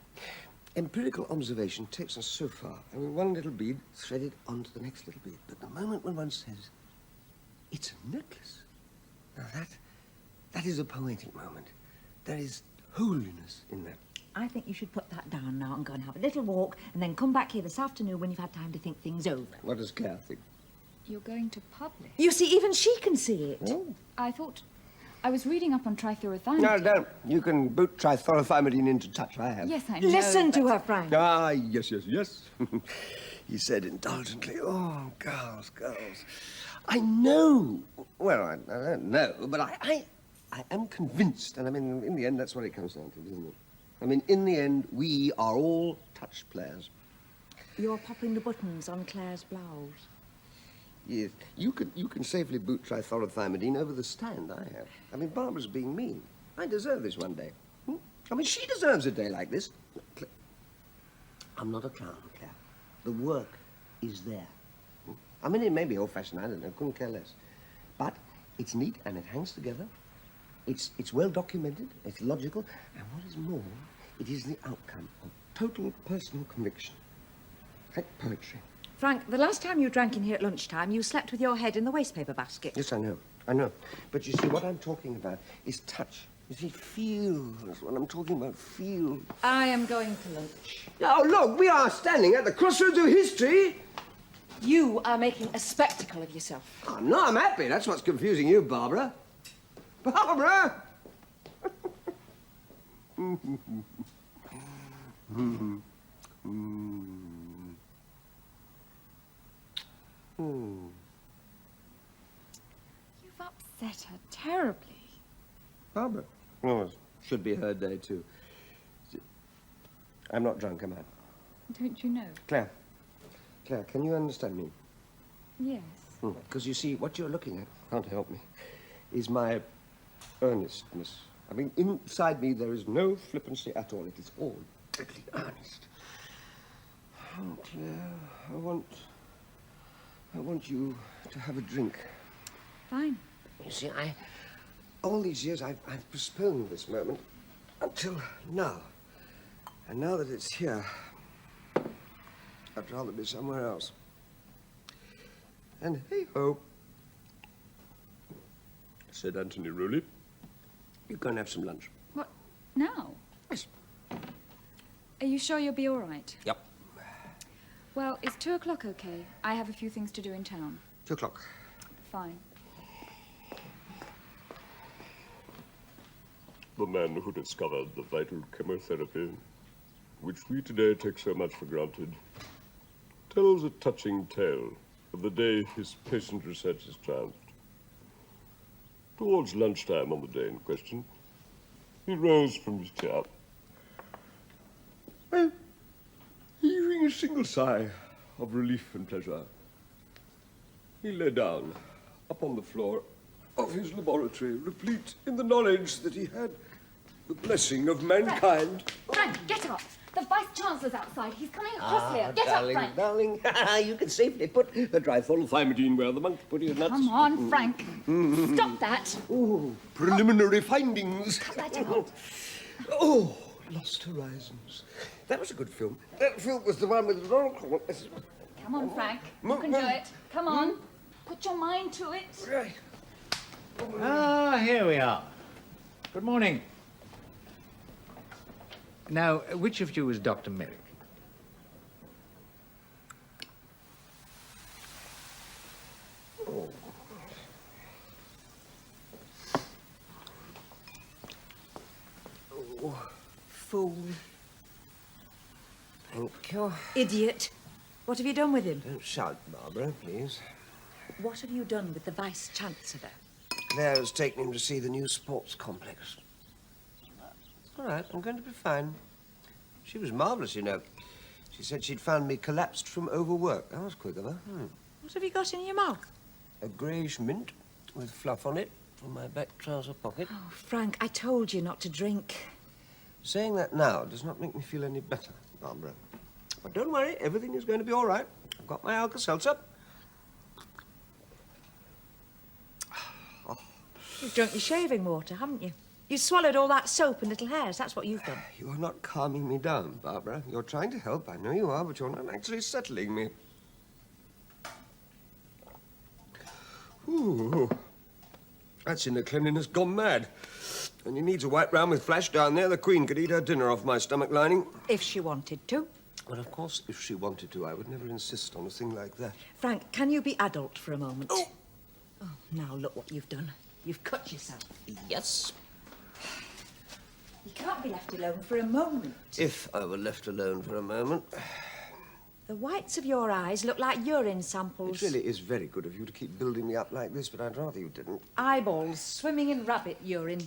Empirical observation takes us so far. I mean, one little bead threaded onto the next little bead. But the moment when one says, it's a necklace, now that is a poetic moment. There is holiness in that. I think you should put that down now and go and have a little walk and then come back here this afternoon when you've had time to think things over. What does Claire think? You're going to publish? You see, even she can see it. Oh. I was reading up on trithioethymidine. No, don't. You can boot trithioethymidine into touch. I have. Yes, I know. Listen to but- her, Frank. Ah, yes. He said indulgently, oh, girls. I know. Well, I don't know, but I am convinced. And I mean, in the end, that's what it comes down to, isn't it? I mean, in the end, we are all touch players. You're popping the buttons on Claire's blouse. Yes, you can safely boot trithioethymidine over the stand, I have. I mean, Barbara's being mean. I deserve this one day. I mean, she deserves a day like this. I'm not a clown, Claire. The work is there. I mean, it may be old-fashioned, I don't know, couldn't care less. But it's neat and it hangs together. It's well documented, it's logical, and what is more, it is the outcome of total personal conviction. Like poetry. Frank, the last time you drank in here at lunchtime, you slept with your head in the wastepaper basket. Yes, I know. But you see, what I'm talking about is touch. You see, feel is what I'm talking about, feel. I am going to lunch. Oh, look, we are standing at the crossroads of history. You are making a spectacle of yourself. Oh, no, I'm happy. That's what's confusing you, Barbara. Barbara! You've upset her terribly. Barbara? Oh, it should be her day, too. I'm not drunk, am I? Don't you know? Claire, can you understand me? Yes. Because you see, what you're looking at, can't help me, is my earnestness. I mean, inside me there is no flippancy at all. It is all deadly earnest. Oh, I want you to have a drink. Fine. You see, all these years I've postponed this moment until now. And now that it's here, I'd rather be somewhere else. And hey-ho, said Anthony Rowley, you go and have some lunch. What? Now? Yes. Are you sure you'll be all right? Yep. Well, is 2 o'clock okay? I have a few things to do in town. 2 o'clock. Fine. The man who discovered the vital chemotherapy, which we today take so much for granted, tells a touching tale of the day his patient researches triumphed. Towards lunchtime on the day in question, he rose from his chair. Well, heaving a single sigh of relief and pleasure, he lay down upon the floor of his laboratory, replete in the knowledge that he had the blessing of mankind. Frank, get up! The Vice-Chancellor's outside. He's coming across here. Get darling, up, Frank! Darling, you can safely put the trifluorothymidine where the monk put his nuts. Come on, Frank. Stop that. Oh, preliminary findings. Cut that out. Oh, Lost Horizons. That was a good film. That film was the one with Ronald. Come on, Frank. You can do it. Come on. Put your mind to it. Right. Ah, here we are. Good morning. Now, which of you is Dr. Merrick? Fool. Thank you. Idiot. What have you done with him? Don't shout, Barbara, please. What have you done with the Vice-Chancellor? Claire has taken him to see the new sports complex. All right, I'm going to be fine. She was marvellous, you know. She said she'd found me collapsed from overwork. That was quick of her. What have you got in your mouth? A greyish mint with fluff on it from my back trouser pocket. Oh, Frank, I told you not to drink. Saying that now does not make me feel any better, Barbara. But don't worry, everything is going to be all right. I've got my Alka-Seltzer. You've drunk your shaving water, haven't you? You swallowed all that soap and little hairs. That's what you've done. You are not calming me down, Barbara. You're trying to help, I know you are, but you're not actually settling me. Ooh, that's inner cleanliness gone mad. And you need to wipe round with flash down there. The Queen could eat her dinner off my stomach lining. If she wanted to. Well, of course, if she wanted to, I would never insist on a thing like that. Frank, can you be adult for a moment? Oh, now look what you've done. You've cut yourself. Yes. You can't be left alone for a moment. If I were left alone for a moment. The whites of your eyes look like urine samples. It really is very good of you to keep building me up like this, but I'd rather you didn't. Eyeballs swimming in rabbit urine.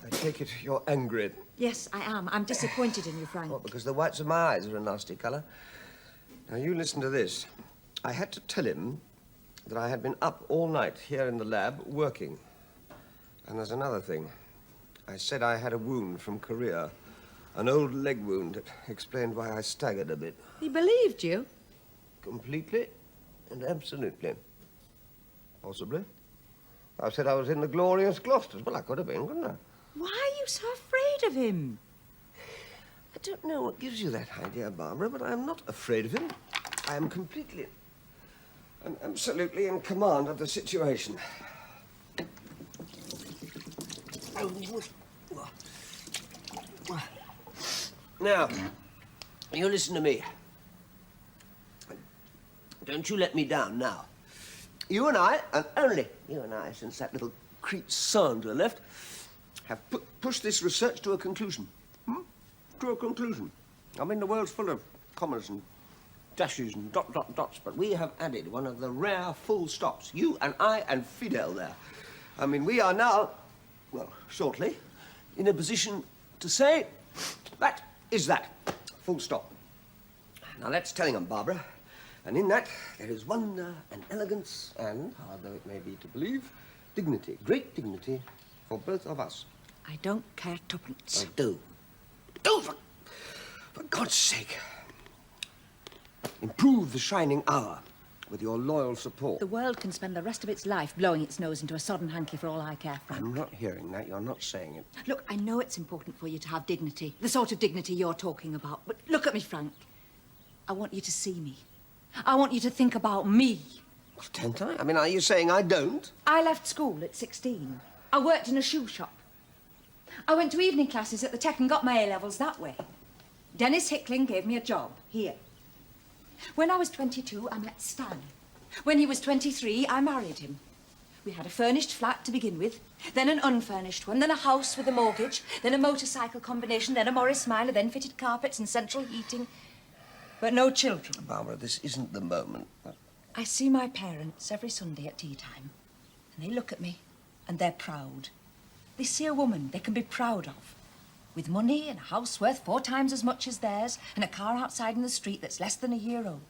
I take it you're angry. Yes, I am. I'm disappointed in you, Frank. What, because the whites of my eyes are a nasty colour? Now, you listen to this. I had to tell him that I had been up all night here in the lab working. And there's another thing. I said I had a wound from Korea, an old leg wound that explained why I staggered a bit. He believed you? Completely and absolutely. Possibly. I said I was in the glorious Gloucesters. Well, I could have been, couldn't I? Why are you so afraid of him? I don't know what gives you that idea, Barbara, but I'm not afraid of him. I am completely and absolutely in command of the situation. Now, you listen to me. Don't you let me down now. You and I, and only you and I, since that little creep Sandra left, have pushed this research to a conclusion. To a conclusion. I mean, the world's full of commas and dashes and dots, but we have added one of the rare full stops. You and I and Fidel there. I mean, we are now, well, shortly, in a position to say, that is that. Full stop. Now, that's Tellingham, Barbara. And in that, there is wonder and elegance and, hard though it may be to believe, dignity, great dignity for both of us. I don't care tuppence. I do. Do, for God's sake. improve the shining hour with your loyal support. The world can spend the rest of its life blowing its nose into a sodden hanky for all I care, Frank. I'm not hearing that. You're not saying it. Look, I know it's important for you to have dignity, the sort of dignity you're talking about, but look at me, Frank. I want you to see me. I want you to think about me. Well, don't I? I mean, are you saying I don't? I left school at 16. I worked in a shoe shop. I went to evening classes at the Tech and got my A-levels that way. Dennis Hickling gave me a job here. When I was 22, I met Stan. When he was 23, I married him. We had a furnished flat to begin with, then an unfurnished one, then a house with a mortgage, then a motorcycle combination, then a Morris Minor, then fitted carpets and central heating. But no children. Barbara, this isn't the moment. I see my parents every Sunday at tea time, and they look at me, and they're proud. They see a woman they can be proud of, with money and a house worth 4 times as much as theirs, and a car outside in the street that's less than a year old.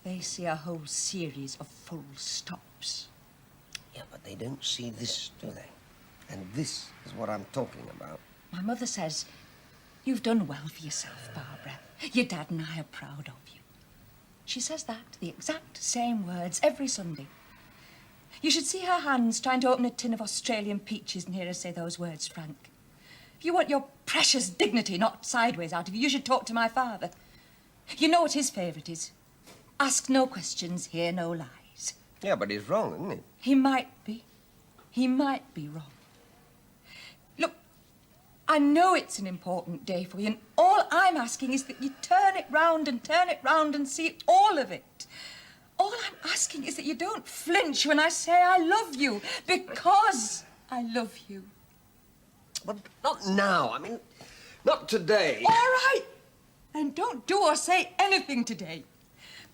They see a whole series of full stops. Yeah, but they don't see this, do they? And this is what I'm talking about. My mother says, you've done well for yourself, Barbara. Your dad and I are proud of you. She says that, the exact same words, every Sunday. You should see her hands trying to open a tin of Australian peaches and hear her say those words, Frank. If you want your precious dignity knocked sideways out of you, you should talk to my father. You know what his favourite is. Ask no questions, hear no lies. Yeah, but he's wrong, isn't he? He might be. He might be wrong. Look, I know it's an important day for you, and all I'm asking is that you turn it round and see all of it. All I'm asking is that you don't flinch when I say I love you, because I love you. But not now. I mean, not today. All right. Then don't do or say anything today.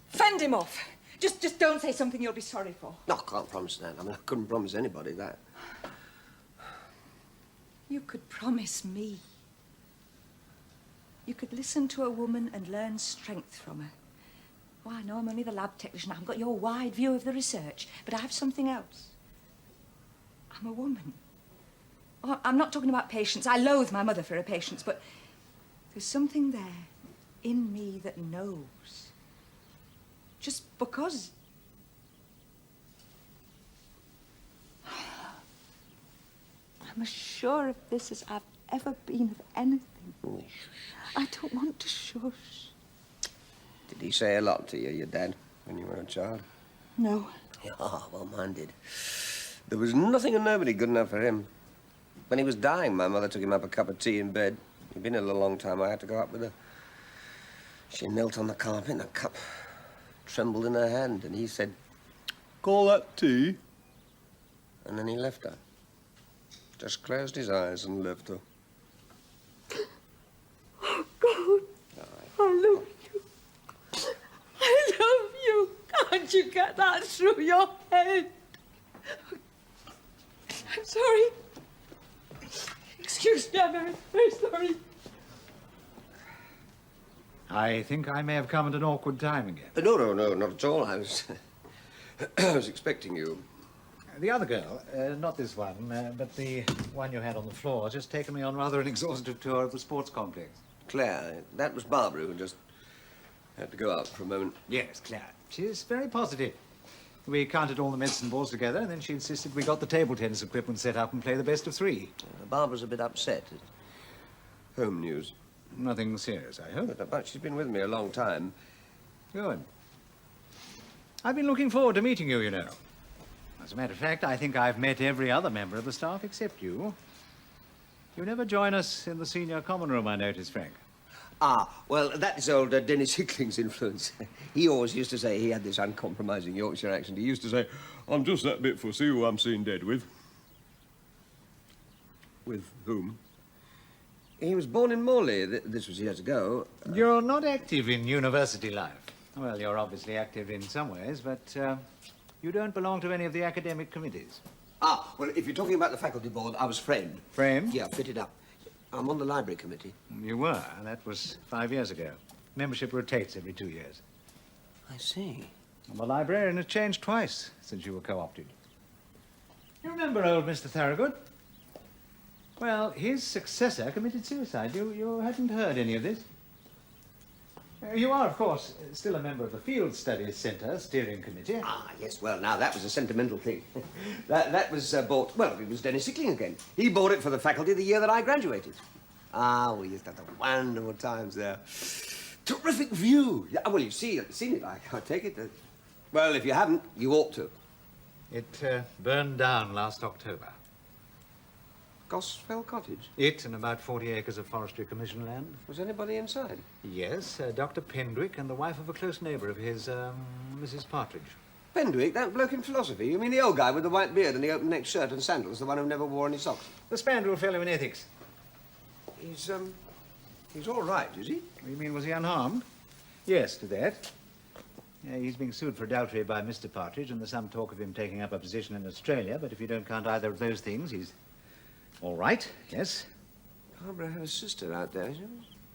Fend him off. Just don't say something you'll be sorry for. No, I can't promise that. I mean, I couldn't promise anybody that. You could promise me. You could listen to a woman and learn strength from her. Oh, I know I'm only the lab technician. I haven't got your wide view of the research, but I have something else. I'm a woman. Oh, I'm not talking about patience. I loathe my mother for her patience, but there's something there in me that knows. Just because. I'm as sure of this as I've ever been of anything. I don't want to shush. Did he say a lot to you, your dad, when you were a child? No. Yeah, well, mine did. There was nothing and nobody good enough for him. When he was dying, my mother took him up a cup of tea in bed. He'd been ill a long time. I had to go up with her. She knelt on the carpet and the cup trembled in her hand, and he said, "Call that tea?" And then he left her. Just closed his eyes and left her. Oh, God. I love you. I love you. Can't you get that through your head? I'm sorry. Excuse me, I'm very, very sorry. I think I may have come at an awkward time again. No, not at all. I was... I was expecting you. The other girl, not this one, but the one you had on the floor, has just taken me on rather an exhaustive tour of the sports complex. Claire, that was Barbara who just had to go out for a moment. Yes, Claire. She's very positive. We counted all the medicine balls together, and then she insisted we got the table tennis equipment set up and play the best of 3. Barbara's a bit upset. Home news. Nothing serious, I hope. But she's been with me a long time. Good. I've been looking forward to meeting you, you know. As a matter of fact, I think I've met every other member of the staff except you. You never join us in the senior common room, I notice, Frank. Ah, well, that is old Dennis Hickling's influence. He always used to say he had this uncompromising Yorkshire accent. He used to say, "I'm just that bit fussy who I'm seen dead with." With whom? He was born in Morley. This was years ago. You're not active in university life. Well, you're obviously active in some ways, but you don't belong to any of the academic committees. Ah, well, if you're talking about the faculty board, I was framed. Framed? Yeah, fitted up. I'm on the library committee. You were, and that was 5 years ago. Membership rotates every 2 years. I see. I'm a librarian has changed twice since you were co-opted. You remember old Mr. Thorogood? Well, his successor committed suicide. You hadn't heard any of this? You are, of course, still a member of the Field Studies Centre Steering Committee. Ah, yes, well, now, that was a sentimental thing. that was bought, well, it was Dennis Sickling again. He bought it for the faculty the year that I graduated. Ah, we used to have the wonderful times there. Terrific view. Yeah, well, you've seen it, I take it. Well, if you haven't, you ought to. It burned down last October. Gosfell Cottage? It and about 40 acres of Forestry Commission land. Was anybody inside? Yes, Dr. Pendwick and the wife of a close neighbour of his, Mrs. Partridge. Pendwick, that bloke in philosophy? You mean the old guy with the white beard and the open-necked shirt and sandals, the one who never wore any socks? The spandrel fellow in ethics. He's all right, is he? You mean, was he unharmed? Yes, to that. Yeah, he's being sued for adultery by Mr. Partridge, and there's some talk of him taking up a position in Australia, but if you don't count either of those things, he's all right, yes. Barbara had a sister out there. She was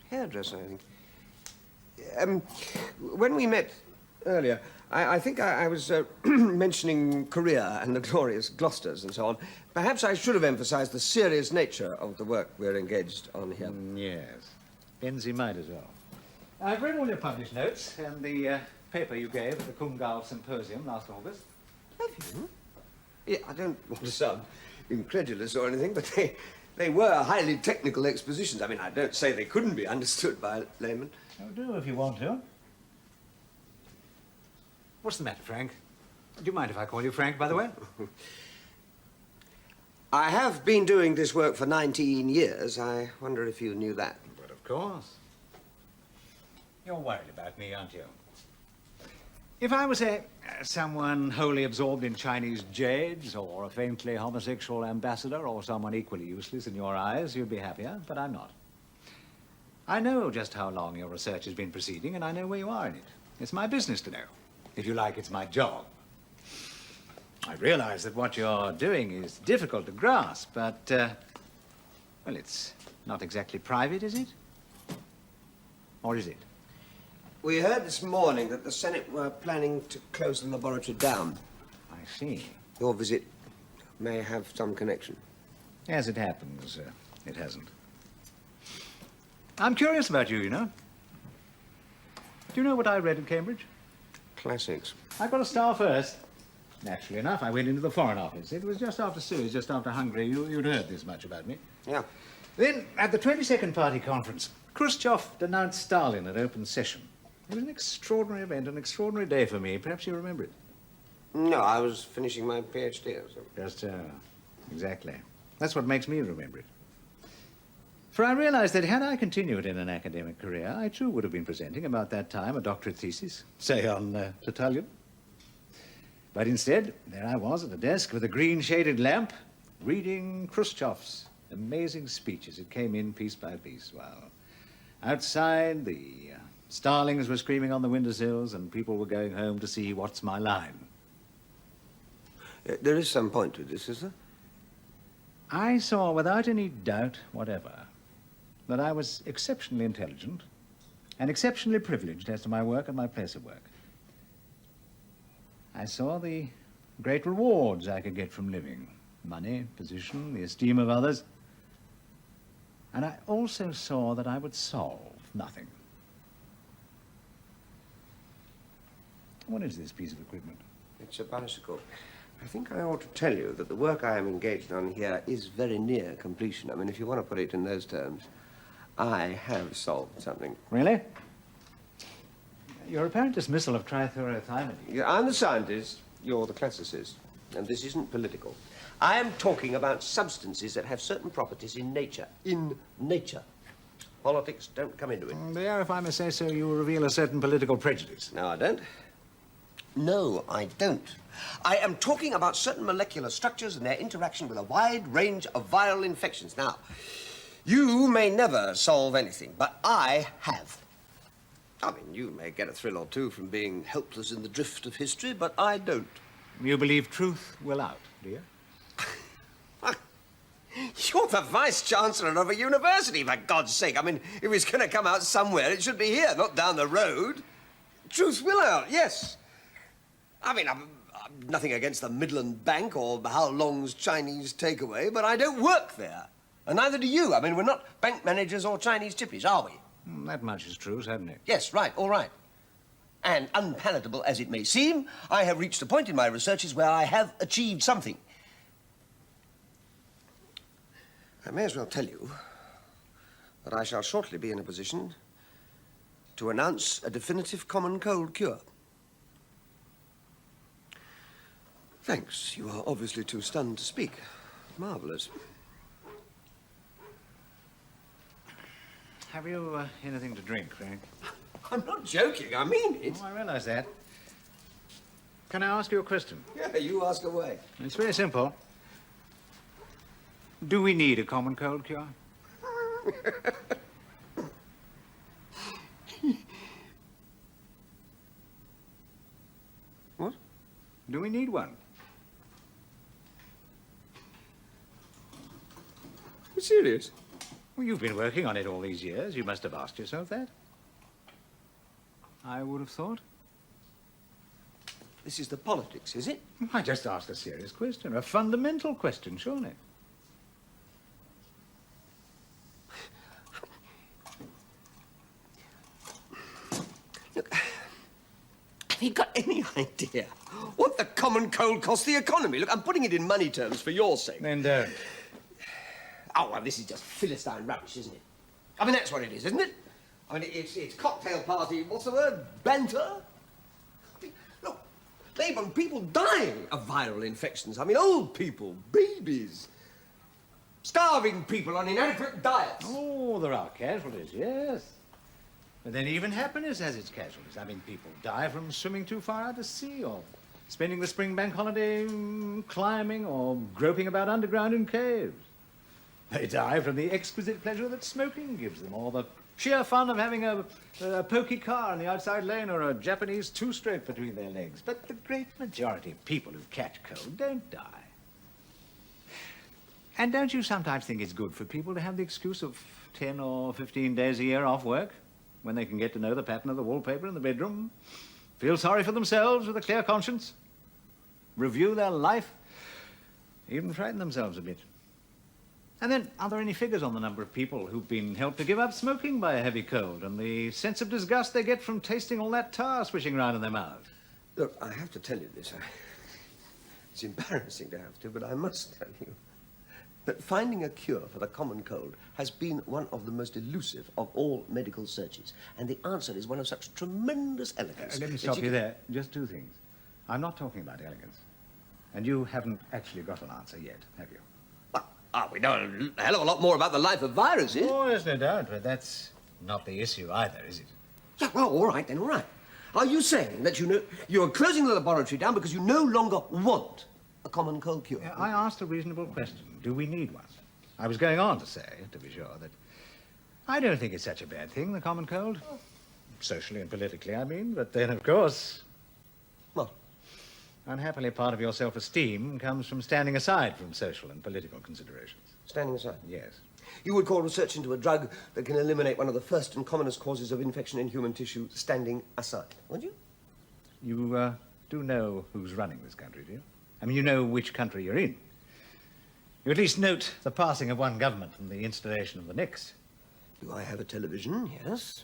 a hairdresser, I think. When we met earlier, I think I was mentioning Korea and the glorious Gloucesters and so on. Perhaps I should have emphasized the serious nature of the work we're engaged on here. Yes. Benzie might as well. I've read all your published notes and the paper you gave at the Kungal Symposium last August. Have you? Yeah, I don't want to sound incredulous or anything, but they were highly technical expositions. I mean, I don't say they couldn't be understood by a layman. Oh, do if you want to. What's the matter, Frank? Do you mind if I call you Frank, by the way? I have been doing this work for 19 years. I wonder if you knew that. But of course. You're worried about me, aren't you? If I was someone wholly absorbed in Chinese jades, or a faintly homosexual ambassador, or someone equally useless in your eyes, you'd be happier, but I'm not. I know just how long your research has been proceeding, and I know where you are in it. It's my business to know. If you like, it's my job. I realize that what you're doing is difficult to grasp, but, well, it's not exactly private, is it? Or is it? We heard this morning that the Senate were planning to close the laboratory down. I see. Your visit may have some connection. As it happens, it hasn't. I'm curious about you, you know. Do you know what I read at Cambridge? Classics. I got a star first. Naturally enough, I went into the Foreign Office. It was just after Suez, just after Hungary. You'd heard this much about me. Yeah. Then, at the 22nd Party Conference, Khrushchev denounced Stalin at open session. It was an extraordinary event, an extraordinary day for me. Perhaps you remember it. No, I was finishing my PhD or something. Just, exactly. That's what makes me remember it. For I realized that had I continued in an academic career, I too would have been presenting about that time a doctorate thesis, say on Tertullian. But instead, there I was at a desk with a green-shaded lamp, reading Khrushchev's amazing speech as it came in piece by piece, while outside the starlings were screaming on the windowsills and people were going home to see What's My Line. There is some point to this, is there? I saw without any doubt whatever that I was exceptionally intelligent and exceptionally privileged as to my work and my place of work. I saw the great rewards I could get from living. Money, position, the esteem of others. And I also saw that I would solve nothing. What is this piece of equipment? It's a bicycle. I think I ought to tell you that the work I am engaged on here is very near completion. I mean, if you want to put it in those terms, I have solved something. Really? Your apparent dismissal of trifluorothymidine. Yeah, I'm the scientist, you're the classicist, and this isn't political. I am talking about substances that have certain properties in nature. In nature. Politics don't come into it. There, if I may say so, you reveal a certain political prejudice. No, I don't. No, I don't. I am talking about certain molecular structures and their interaction with a wide range of viral infections. Now, you may never solve anything, but I have. I mean, you may get a thrill or two from being helpless in the drift of history, but I don't. You believe truth will out, do you? You're the vice-chancellor of a university, for God's sake. I mean, if it's going to come out somewhere, it should be here, not down the road. Truth will out, yes. I mean, I'm nothing against the Midland Bank or how long's Chinese takeaway, but I don't work there. And neither do you. I mean, we're not bank managers or Chinese chippies, are we? That much is true, certainly. Yes, right, all right. And unpalatable as it may seem, I have reached a point in my researches where I have achieved something. I may as well tell you that I shall shortly be in a position to announce a definitive common cold cure. Thanks. You are obviously too stunned to speak. Marvelous. Have you anything to drink, Frank? I'm not joking. I mean it. Oh, I realize that. Can I ask you a question? Yeah, you ask away. It's very simple. Do we need a common cold cure? What? Do we need one? You're serious? Well, you've been working on it all these years. You must have asked yourself that. I would have thought. This is the politics, is it? I just asked a serious question, a fundamental question, surely. Look, have you got any idea what the common cold costs the economy? Look, I'm putting it in money terms for your sake. Then don't. Oh, well, this is just Philistine rubbish, isn't it? I mean, that's what it is, isn't it? I mean, it's cocktail party, what's the word? Banter? Look, Labour, people dying of viral infections. I mean, old people, babies, starving people on inadequate diets. Oh, there are casualties, yes. But then even happiness has its casualties. I mean, people die from swimming too far out to sea or spending the spring bank holiday climbing or groping about underground in caves. They die from the exquisite pleasure that smoking gives them, or the sheer fun of having a pokey car in the outside lane or a Japanese two-stroke between their legs. But the great majority of people who catch cold don't die. And don't you sometimes think it's good for people to have the excuse of 10 or 15 days a year off work, when they can get to know the pattern of the wallpaper in the bedroom, feel sorry for themselves with a clear conscience, review their life, even frighten themselves a bit? And then, are there any figures on the number of people who've been helped to give up smoking by a heavy cold and the sense of disgust they get from tasting all that tar swishing around in their mouths? Look, I have to tell you this. It's embarrassing to have to, but I must tell you that finding a cure for the common cold has been one of the most elusive of all medical searches. And the answer is one of such tremendous elegance. Let me stop you there. Just two things. I'm not talking about elegance. And you haven't actually got an answer yet, have you? We know a hell of a lot more about the life of viruses. Oh, there's no doubt, but that's not the issue either, is it? Yeah, well, all right, then, all right. Are you saying that you're closing the laboratory down because you no longer want a common cold cure? I asked a reasonable question. Do we need one? I was going on to say, to be sure, that I don't think it's such a bad thing, the common cold. Socially and politically, I mean. But then, of course, What? unhappily, part of your self-esteem comes from standing aside from social and political considerations. Standing aside? Yes. You would call research into a drug that can eliminate one of the first and commonest causes of infection in human tissue standing aside, would you? You do know who's running this country, do you? I mean, you know which country you're in. You at least note the passing of one government and the installation of the next. Do I have a television? Yes.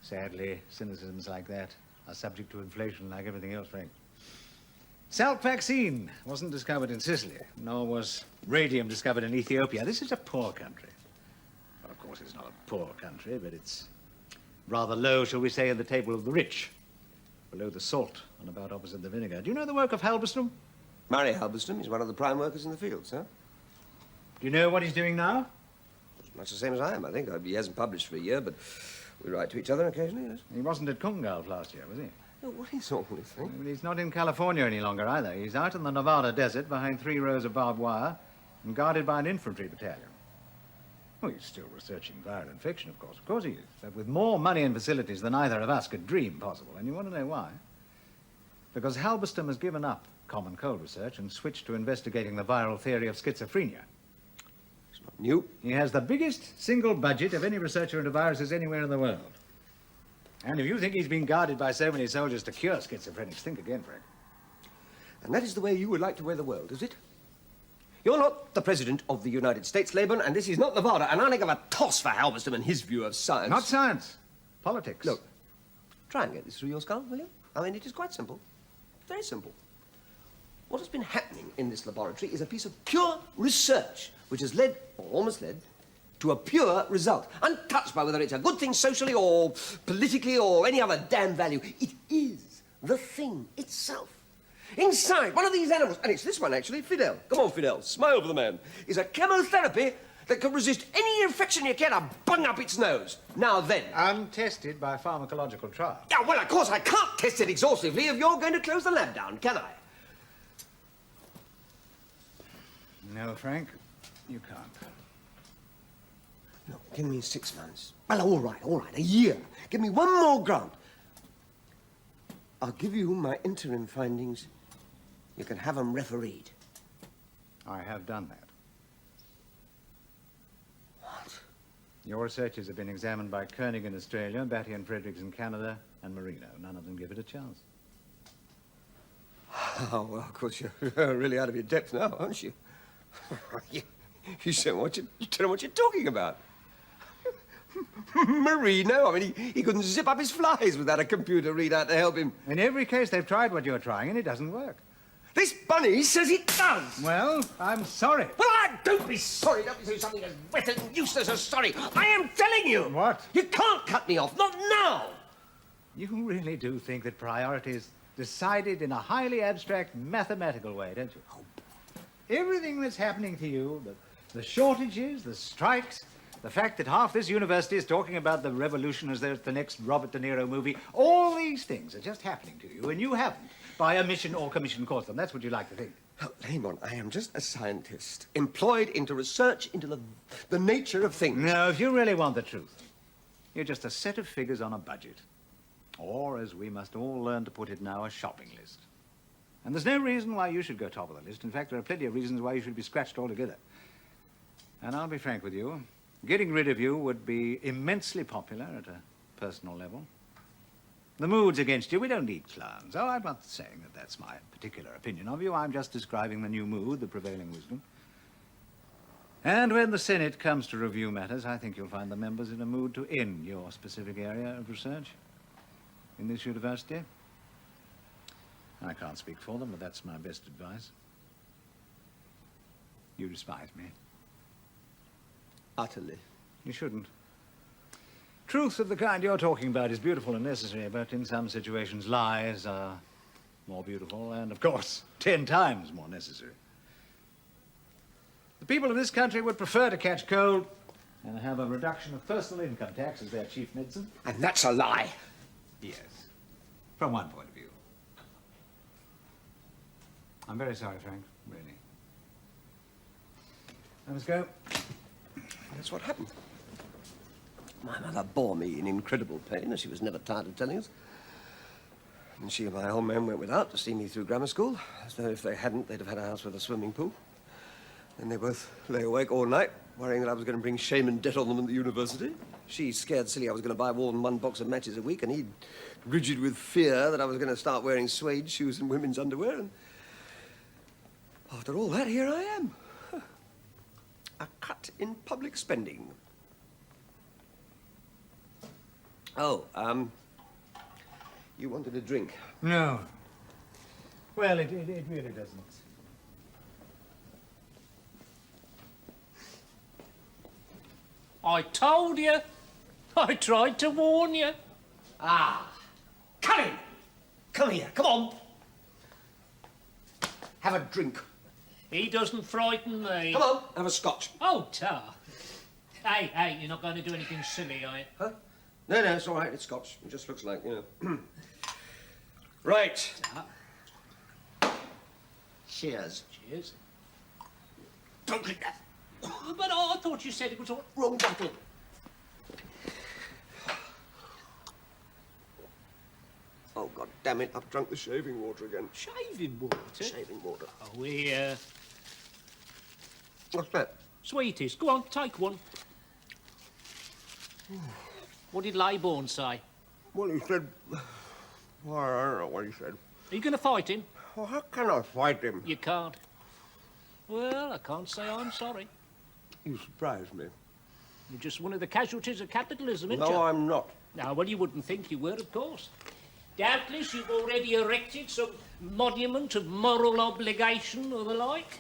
Sadly, cynicisms like that are subject to inflation like everything else, Frank. Salk vaccine wasn't discovered in Sicily, nor was radium discovered in Ethiopia. This is a poor country. Well, of course, it's not a poor country, but it's rather low, shall we say, in the table of the rich. Below the salt and about opposite the vinegar. Do you know the work of Halberstam? Murray Halberstam is one of the prime workers in the field, sir. Do you know what he's doing now? Much the same as I am, I think. He hasn't published for a year, but we write to each other occasionally, yes. He wasn't at Kungalf last year, was he? Oh, what is all this thing? Well, he's not in California any longer either. He's out in the Nevada desert behind 3 rows of barbed wire and guarded by an infantry battalion. Well, he's still researching viral infection, of course. Of course he is. But with more money and facilities than either of us could dream possible. And you want to know why? Because Halberstam has given up common cold research and switched to investigating the viral theory of schizophrenia. It's not new. He has the biggest single budget of any researcher into viruses anywhere in the world. And if you think he's been guarded by so many soldiers to cure schizophrenics, think again, Frank. And that is the way you would like to wear the world, is it? You're not the President of the United States, Laban, and this is not Nevada, and I don't give a toss for Halberstam and his view of science. Not science. Politics. Look, try and get this through your skull, will you? I mean, it is quite simple. Very simple. What has been happening in this laboratory is a piece of pure research, which has led, or almost led, to a pure result, untouched by whether it's a good thing socially or politically or any other damn value. It is the thing itself. Inside one of these animals, and it's this one actually, Fidel. Come on, Fidel, smile for the man. Is a chemotherapy that can resist any infection you care to bung up its nose. Now then. Untested by pharmacological trial. Yeah, well, of course I can't test it exhaustively if you're going to close the lab down, can I? No, Frank, you can't. No, give me 6 months. Well, all right, a year. Give me one more grant. I'll give you my interim findings. You can have them refereed. I have done that. What? Your researches have been examined by Koenig in Australia, Batty and Fredericks in Canada, and Marino. None of them give it a chance. Oh, well, of course, you're really out of your depth now, aren't you? you don't know what you're talking about. Marino, I mean, he couldn't zip up his flies without a computer readout to help him. In every case, they've tried what you're trying, and it doesn't work. This bunny says it does. Well, I'm sorry. Well, don't be sorry. Don't be saying something as wet and useless as sorry. I am telling you. What? You can't cut me off. Not now. You really do think that priority is decided in a highly abstract mathematical way, don't you? Everything that's happening to you, the shortages, the strikes, the fact that half this university is talking about the revolution as though it's the next Robert De Niro movie, all these things are just happening to you, and you haven't, by omission or commission, caused them. That's what you like to think. Oh, Raymond, I am just a scientist, employed into research into the nature of things. No, if you really want the truth, you're just a set of figures on a budget. Or, as we must all learn to put it now, a shopping list. And there's no reason why you should go top of the list. In fact, there are plenty of reasons why you should be scratched altogether. And I'll be frank with you. Getting rid of you would be immensely popular at a personal level. The mood's against you. We don't need clowns. Oh, I'm not saying that that's my particular opinion of you. I'm just describing the new mood, the prevailing wisdom. And when the Senate comes to review matters, I think you'll find the members in a mood to end your specific area of research in this university. I can't speak for them, but that's my best advice. You despise me. Utterly. You shouldn't. Truth of the kind you're talking about is beautiful and necessary, but in some situations lies are more beautiful and, of course, 10 times more necessary. The people of this country would prefer to catch cold and have a reduction of personal income tax as their chief medicine. And that's a lie. Yes, from one point of view. I'm very sorry, Frank, really. I must go. That's what happened. My mother bore me in incredible pain, as she was never tired of telling us. And she and my old man went without to see me through grammar school, as though if they hadn't, they'd have had a house with a swimming pool. And they both lay awake all night, worrying that I was going to bring shame and debt on them at the university. She scared silly I was going to buy more than 1 box of matches a week, and he rigid with fear that I was going to start wearing suede shoes and women's underwear. And after all that, here I am. A cut in public spending. Oh, you wanted a drink? No. Well, it really doesn't. I told you. I tried to warn you. Ah, come in. Come here, come on. Have a drink. He doesn't frighten me. Come on, have a scotch. Oh, tar. Hey, you're not going to do anything silly, are you? Huh? No, it's all right, it's scotch. It just looks like, you know. Right. Cheers. Cheers. Don't drink that. But I thought you said it was all... Wrong bottle. Oh, God damn it, I've drunk the shaving water again. Shaving water? Shaving water. Oh, here. What's that? Sweeties. Go on, take one. What did Laybourne say? Well, he said... Well, I don't know what he said. Are you going to fight him? Well, how can I fight him? You can't. Well, I can't say I'm sorry. You surprise me. You're just one of the casualties of capitalism, aren't you? No, I'm not. Now, well, you wouldn't think you were, of course. Doubtless you've already erected some monument of moral obligation or the like.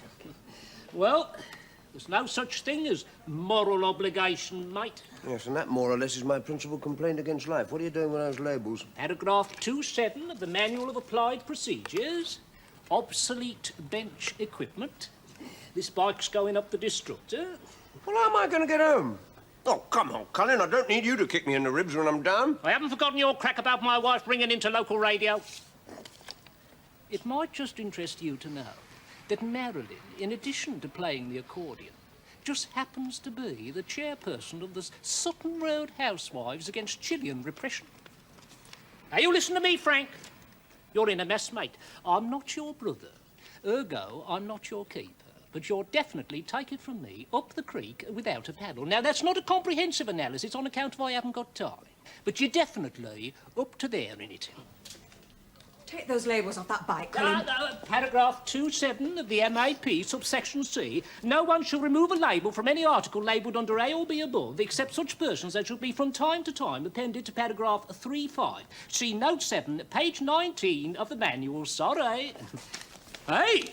Well, there's no such thing as moral obligation, mate. Yes, and that more or less is my principal complaint against life. What are you doing with those labels? Paragraph 2.7 of the Manual of Applied Procedures. Obsolete bench equipment. This bike's going up the destructor. Well, how am I going to get home? Oh, come on, Colin. I don't need you to kick me in the ribs when I'm down. I haven't forgotten your crack about my wife bringing into local radio. It might just interest you to know that Marilyn, in addition to playing the accordion, just happens to be the chairperson of the Sutton Road Housewives Against Chilean Repression. Now, you listen to me, Frank. You're in a mess, mate. I'm not your brother. Ergo, I'm not your keeper. But you're definitely, take it from me, up the creek without a paddle. Now, that's not a comprehensive analysis on account of I haven't got time. But you're definitely up to there in it. Take those labels off that bike, Colin. Paragraph 2.7 of the MAP, subsection C. No one shall remove a label from any article labelled under A or B above, except such persons as shall be from time to time appended to paragraph 3.5. See note 7, page 19 of the manual. Sorry. Hey,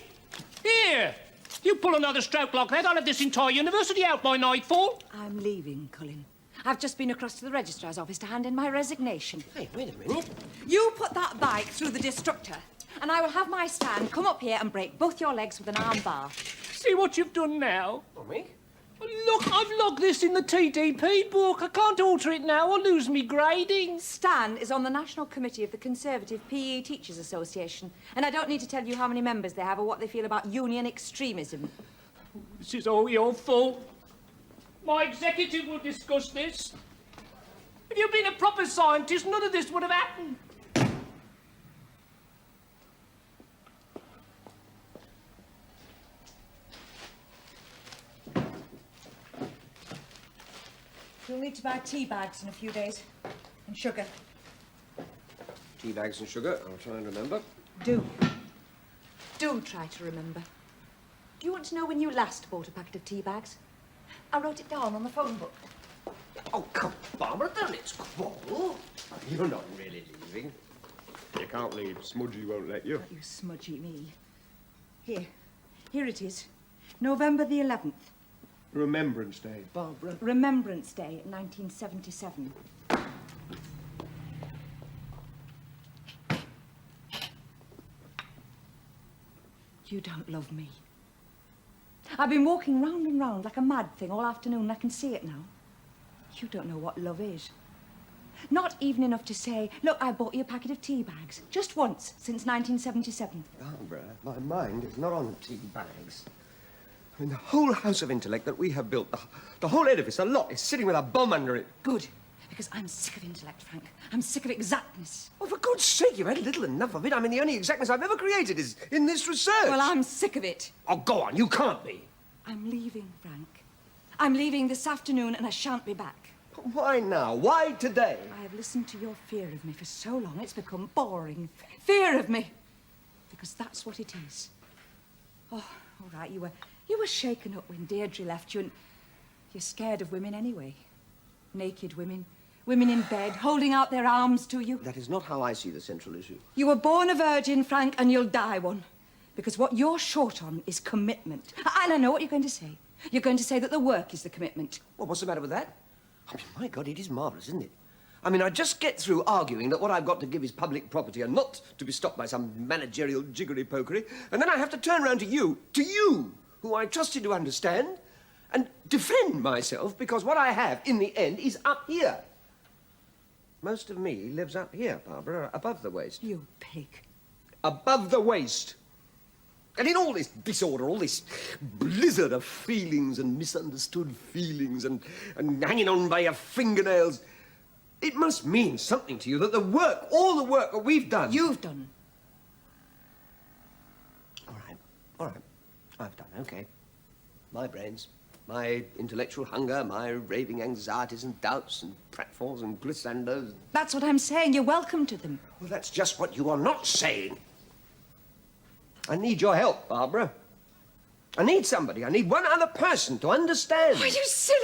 here. You pull another stroke like that, I'll have this entire university out by nightfall. I'm leaving, Colin. I've just been across to the registrar's office to hand in my resignation. Hey, wait a minute. You put that bike through the destructor, and I will have my stand come up here and break both your legs with an arm bar. See what you've done now? Oh, me? Look, I've logged this in the TDP book. I can't alter it now. I'll lose me grading. Stan is on the National Committee of the Conservative PE Teachers Association, and I don't need to tell you how many members they have or what they feel about union extremism. This is all your fault. My executive will discuss this. If you'd been a proper scientist, none of this would have happened. You'll need to buy tea bags in a few days. And sugar. Tea bags and sugar. I'll try and remember. Do. Do try to remember. Do you want to know when you last bought a packet of tea bags? I wrote it down on the phone book. Oh, come on, Barbara, let's quarrel. You're not really leaving. You can't leave. Smudgy won't let you. Not you smudgy me. Here it is. November the 11th. Remembrance Day, Barbara. Remembrance Day, 1977. You don't love me. I've been walking round and round like a mad thing all afternoon, and I can see it now. You don't know what love is. Not even enough to say, look, I bought you a packet of tea bags. Just once, since 1977. Barbara, my mind is not on tea bags. I mean, the whole house of intellect that we have built, the whole edifice, the lot, is sitting with a bomb under it. Good, because I'm sick of intellect, Frank. I'm sick of exactness. Oh, for God's sake, you've had little enough of it. I mean, the only exactness I've ever created is in this research. Well, I'm sick of it. Oh, go on, you can't be. I'm leaving, Frank. I'm leaving this afternoon, and I shan't be back. But why now? Why today? I have listened to your fear of me for so long, it's become boring. Fear of me. Because that's what it is. Oh, all right, you were shaken up when Deirdre left you, and you're scared of women anyway. Naked women, women in bed, holding out their arms to you. That is not how I see the central issue. You were born a virgin, Frank, and you'll die one. Because what you're short on is commitment. And I know what you're going to say. You're going to say that the work is the commitment. Well, what's the matter with that? I mean, my God, it is marvellous, isn't it? I mean, I just get through arguing that what I've got to give is public property and not to be stopped by some managerial jiggery-pokery, and then I have to turn round to you, who I trusted to understand, and defend myself because what I have, in the end, is up here. Most of me lives up here, Barbara, above the waist. You pig. Above the waist. And in all this disorder, all this blizzard of feelings and misunderstood feelings and hanging on by your fingernails, it must mean something to you that the work, all the work that we've done... You've done. All right. I've done, okay. My brains, my intellectual hunger, my raving anxieties and doubts and pratfalls and glissandos. That's what I'm saying. You're welcome to them. Well, that's just what you are not saying. I need your help, Barbara. I need somebody. I need one other person to understand. Oh, you silly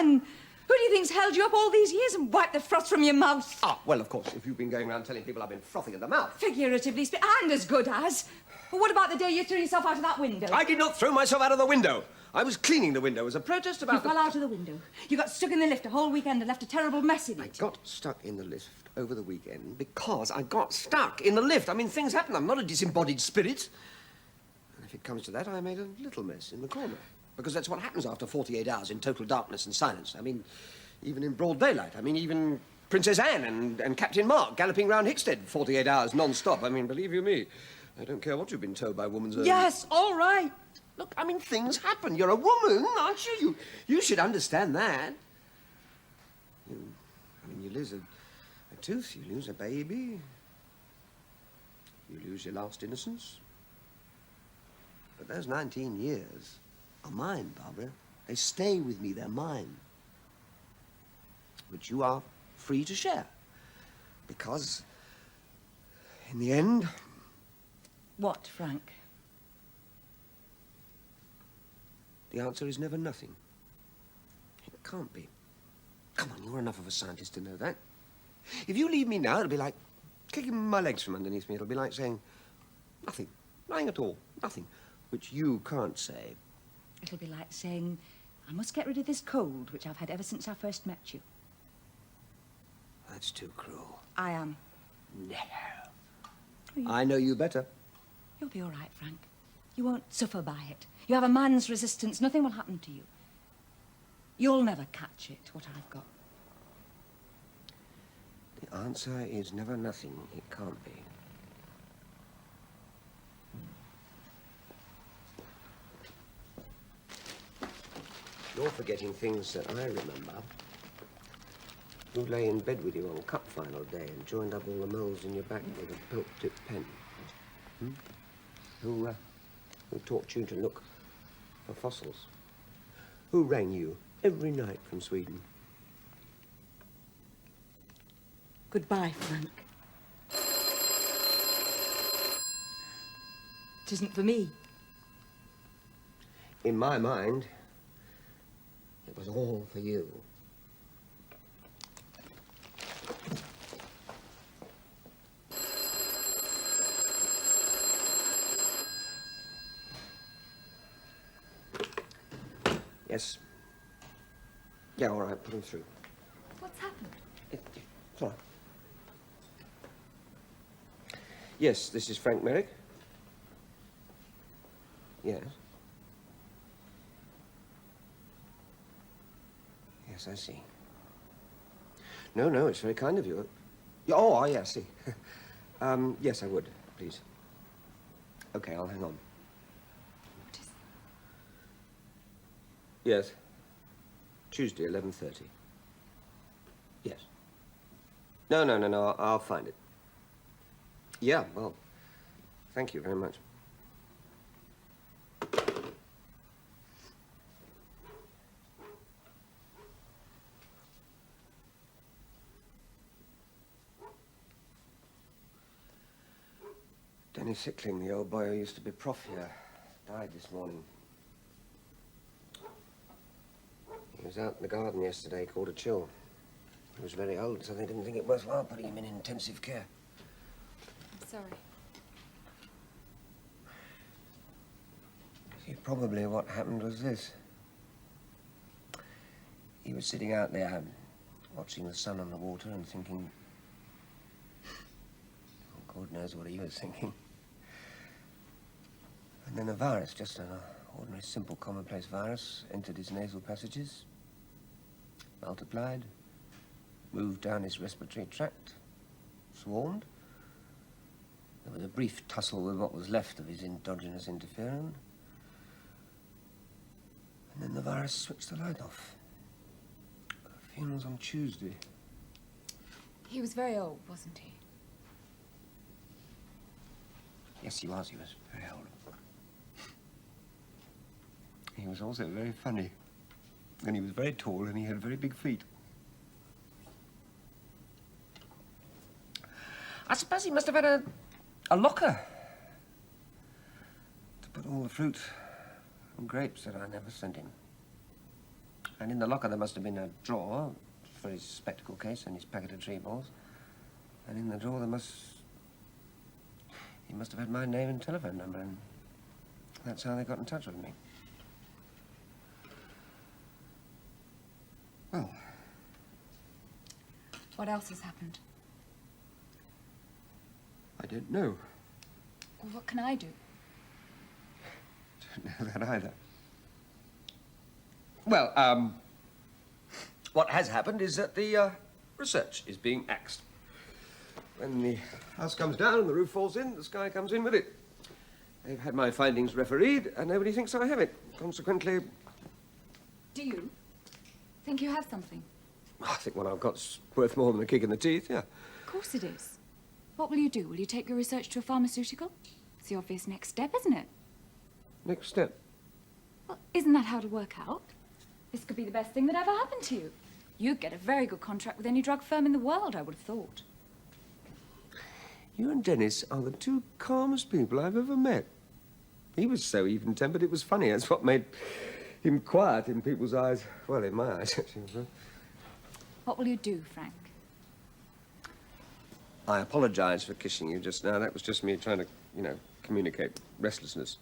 man! Who do you think's held you up all these years and wiped the froth from your mouth? Ah, well, of course, if you've been going around telling people I've been frothing at the mouth. Figuratively speaking, and as good as. But what about the day you threw yourself out of that window? I did not throw myself out of the window. I was cleaning the window as a protest about You fell out of the window. You got stuck in the lift a whole weekend and left a terrible mess in I it. got stuck in the lift over the weekend because I got stuck in the lift. I mean, things happen. I'm not a disembodied spirit. And if it comes to that, I made a little mess in the corner. Because that's what happens after 48 hours in total darkness and silence. I mean, even in broad daylight. I mean, even Princess Anne and Captain Mark galloping round Hickstead 48 hours non-stop. I mean, believe you me, I don't care what you've been told by woman's own. Yes, all right. Look, I mean, things happen. You're a woman, aren't you? You should understand that. You lose a tooth, you lose a baby. You lose your last innocence. But those 19 years are mine, Barbara. They stay with me, they're mine. Which you are free to share. Because, in the end... What, Frank? The answer is never nothing. It can't be. Come on, you're enough of a scientist to know that. If you leave me now, it'll be like kicking my legs from underneath me. It'll be like saying nothing, nothing at all, nothing, which you can't say. It'll be like saying, I must get rid of this cold, which I've had ever since I first met you. That's too cruel. I am. No. I know you better. You'll be all right, Frank. You won't suffer by it. You have a man's resistance. Nothing will happen to you. You'll never catch it, what I've got. The answer is never nothing. It can't be. You're forgetting things that I remember. Who lay in bed with you on cup final day and joined up all the moles in your back with a belt-tipped pen? Who taught you to look for fossils? Who rang you every night from Sweden? Goodbye, Frank. It isn't for me. In my mind, it was all for you. Yes. Yeah, all right, put him through. What's happened? It's all right. Yes, this is Frank Merrick. Yes. Yes, I see. No, it's very kind of you. Oh, yeah, I see. Yes, I would, please. Okay, I'll hang on. What is it? Yes. Tuesday, 11:30. Yes. No, I'll find it. Yeah, well, thank you very much. Dennis Hickling, the old boy who used to be prof here, died this morning. He was out in the garden yesterday, caught a chill. He was very old, so they didn't think it worthwhile putting him in intensive care. I'm sorry. See, probably what happened was this. He was sitting out there, watching the sun on the water and thinking... Oh, God knows what he was thinking. And then a virus, just an ordinary, simple, commonplace virus, entered his nasal passages, multiplied, moved down his respiratory tract, swarmed. There was a brief tussle with what was left of his endogenous interferon. And then the virus switched the light off. Funeral's on Tuesday. He was very old, wasn't he? Yes, he was. He was very old. He was also very funny. And he was very tall and he had very big feet. I suppose he must have had a locker to put all the fruit Grapes that I never sent him. And in the locker there must have been a drawer for his spectacle case and his packet of tree balls. And in the drawer he must have had my name and telephone number, and that's how they got in touch with me. Well. What else has happened? I don't know. Well, what can I do? Don't know that either. Well, what has happened is that the research is being axed. When the house comes down and the roof falls in, the sky comes in with it. They've had my findings refereed, and nobody thinks I have it. Consequently... Do you think you have something? I think what I've got's worth more than a kick in the teeth, yeah. Of course it is. What will you do? Will you take your research to a pharmaceutical? It's the obvious next step, isn't it? Next step. Well, isn't that how it'll work out? This could be the best thing that ever happened to you. You'd get a very good contract with any drug firm in the world, I would have thought. You and Dennis are the two calmest people I've ever met. He was so even-tempered it was funny. That's what made him quiet in people's eyes. Well, in my eyes, actually. What will you do, Frank? I apologise for kissing you just now. That was just me trying to, communicate restlessness.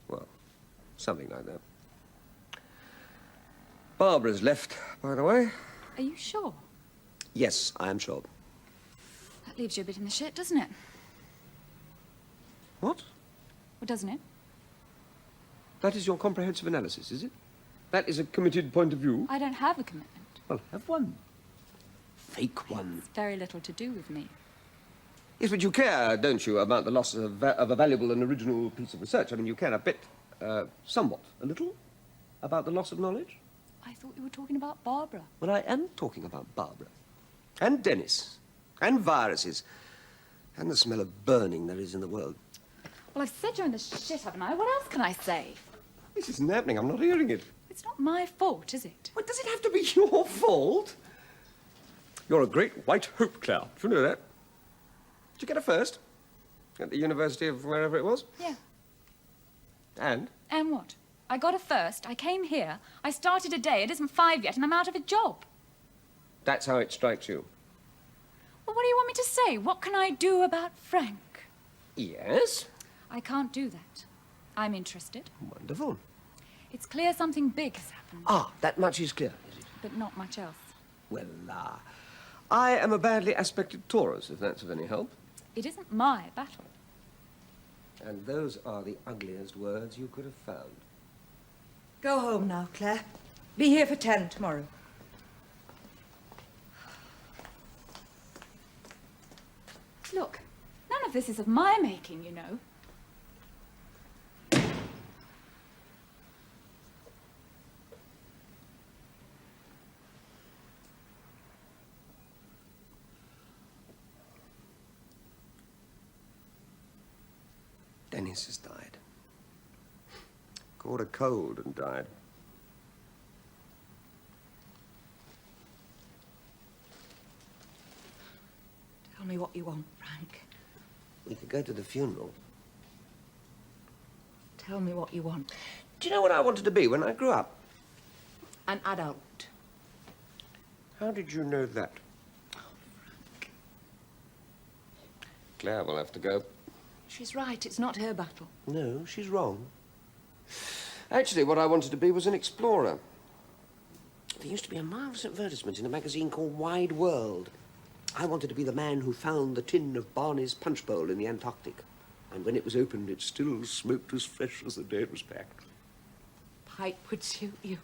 Well, something like that. Barbara's left, by the way. Are you sure? Yes, I am sure. That leaves you a bit in the shit, doesn't it? What? Well, doesn't it? That is your comprehensive analysis, is it? That is a committed point of view? I don't have a commitment. Well, have one. Fake one. It's very little to do with me. Yes, but you care, don't you, about the loss of a valuable and original piece of research? I mean, you care a bit, somewhat, a little, about the loss of knowledge? I thought you were talking about Barbara. Well, I am talking about Barbara. And Dennis. And viruses. And the smell of burning there is in the world. Well, I've said you're in the shit, haven't I? What else can I say? This isn't happening. I'm not hearing it. It's not my fault, is it? Well, does it have to be your fault? You're a great white hope, Claire. Do you know that? Did you get a first? At the University of wherever it was? Yeah. And? And what? I got a first. I came here. I started a day. It isn't 5 yet, and I'm out of a job. That's how it strikes you? Well, what do you want me to say? What can I do about Frank? Yes. I can't do that. I'm interested. Wonderful. It's clear something big has happened. Ah, that much is clear, is it? But not much else. Well, I am a badly aspected Taurus, if that's of any help. It isn't my battle. And those are the ugliest words you could have found. Go home now, Claire. Be here for 10 tomorrow. Look, none of this is of my making, you know. Dennis has died. Caught a cold and died. Tell me what you want, Frank. We could go to the funeral. Tell me what you want. Do you know what I wanted to be when I grew up? An adult. How did you know that? Oh, Frank. Claire will have to go. She's right. It's not her battle. No, she's wrong. Actually, what I wanted to be was an explorer. There used to be a marvellous advertisement in a magazine called Wide World. I wanted to be the man who found the tin of Barney's punch bowl in the Antarctic. And when it was opened, it still smoked as fresh as the day it was packed. Pipe would suit you.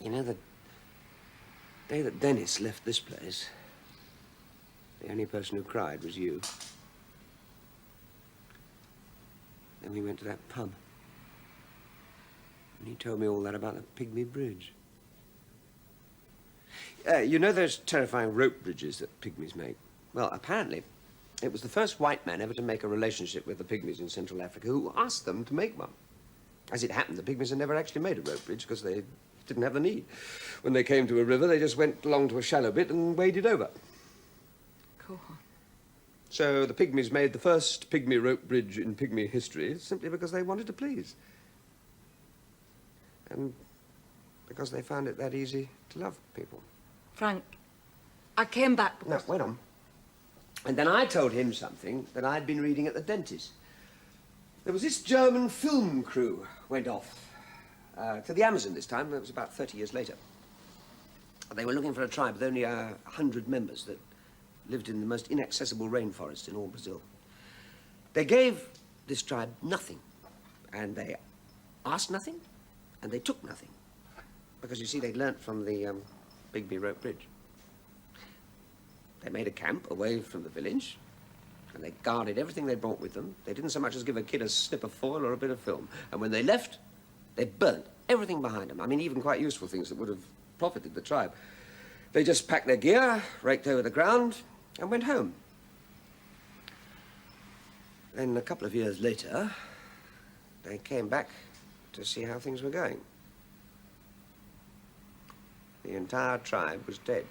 You know, the day that Dennis left this place, the only person who cried was you. Then we went to that pub. And he told me all that about the Pygmy Bridge. You know those terrifying rope bridges that Pygmies make? Well, apparently, it was the first white man ever to make a relationship with the Pygmies in Central Africa who asked them to make one. As it happened, the Pygmies had never actually made a rope bridge because they didn't have the need. When they came to a river, they just went along to a shallow bit and waded over. Go on. So the Pygmies made the first pygmy rope bridge in pygmy history simply because they wanted to please. And because they found it that easy to love people. Frank, I came back No, wait on. And then I told him something that I'd been reading at the dentist. There was this German film crew went off to the Amazon this time. It was about 30 years later. They were looking for a tribe with only 100 members that lived in the most inaccessible rainforest in all Brazil. They gave this tribe nothing, and they asked nothing, and they took nothing. Because, you see, they'd learnt from the Bigby Rope Bridge. They made a camp away from the village, and they guarded everything they brought with them. They didn't so much as give a kid a snip of foil or a bit of film. And when they left, they burnt everything behind them. I mean, even quite useful things that would have profited the tribe. They just packed their gear, raked over the ground, and went home. Then a couple of years later, they came back to see how things were going. The entire tribe was dead.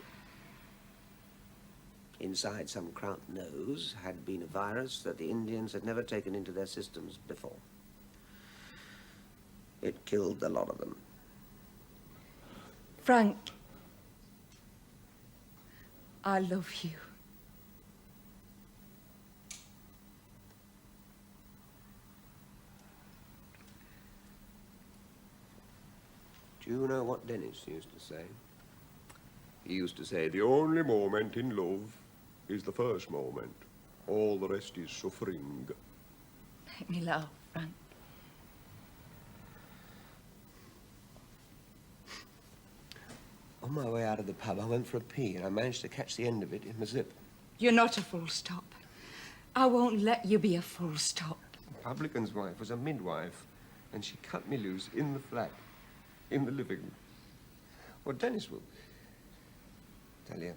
Inside some crowned nose had been a virus that the Indians had never taken into their systems before. It killed a lot of them. Frank, I love you. Do you know what Dennis used to say? He used to say, the only moment in love is the first moment. All the rest is suffering. Make me laugh, Frank. On my way out of the pub, I went for a pee, and I managed to catch the end of it in the zip. You're not a full stop. I won't let you be a full stop. The publican's wife was a midwife, and she cut me loose in the flat, in the living room. Well, Dennis will tell you.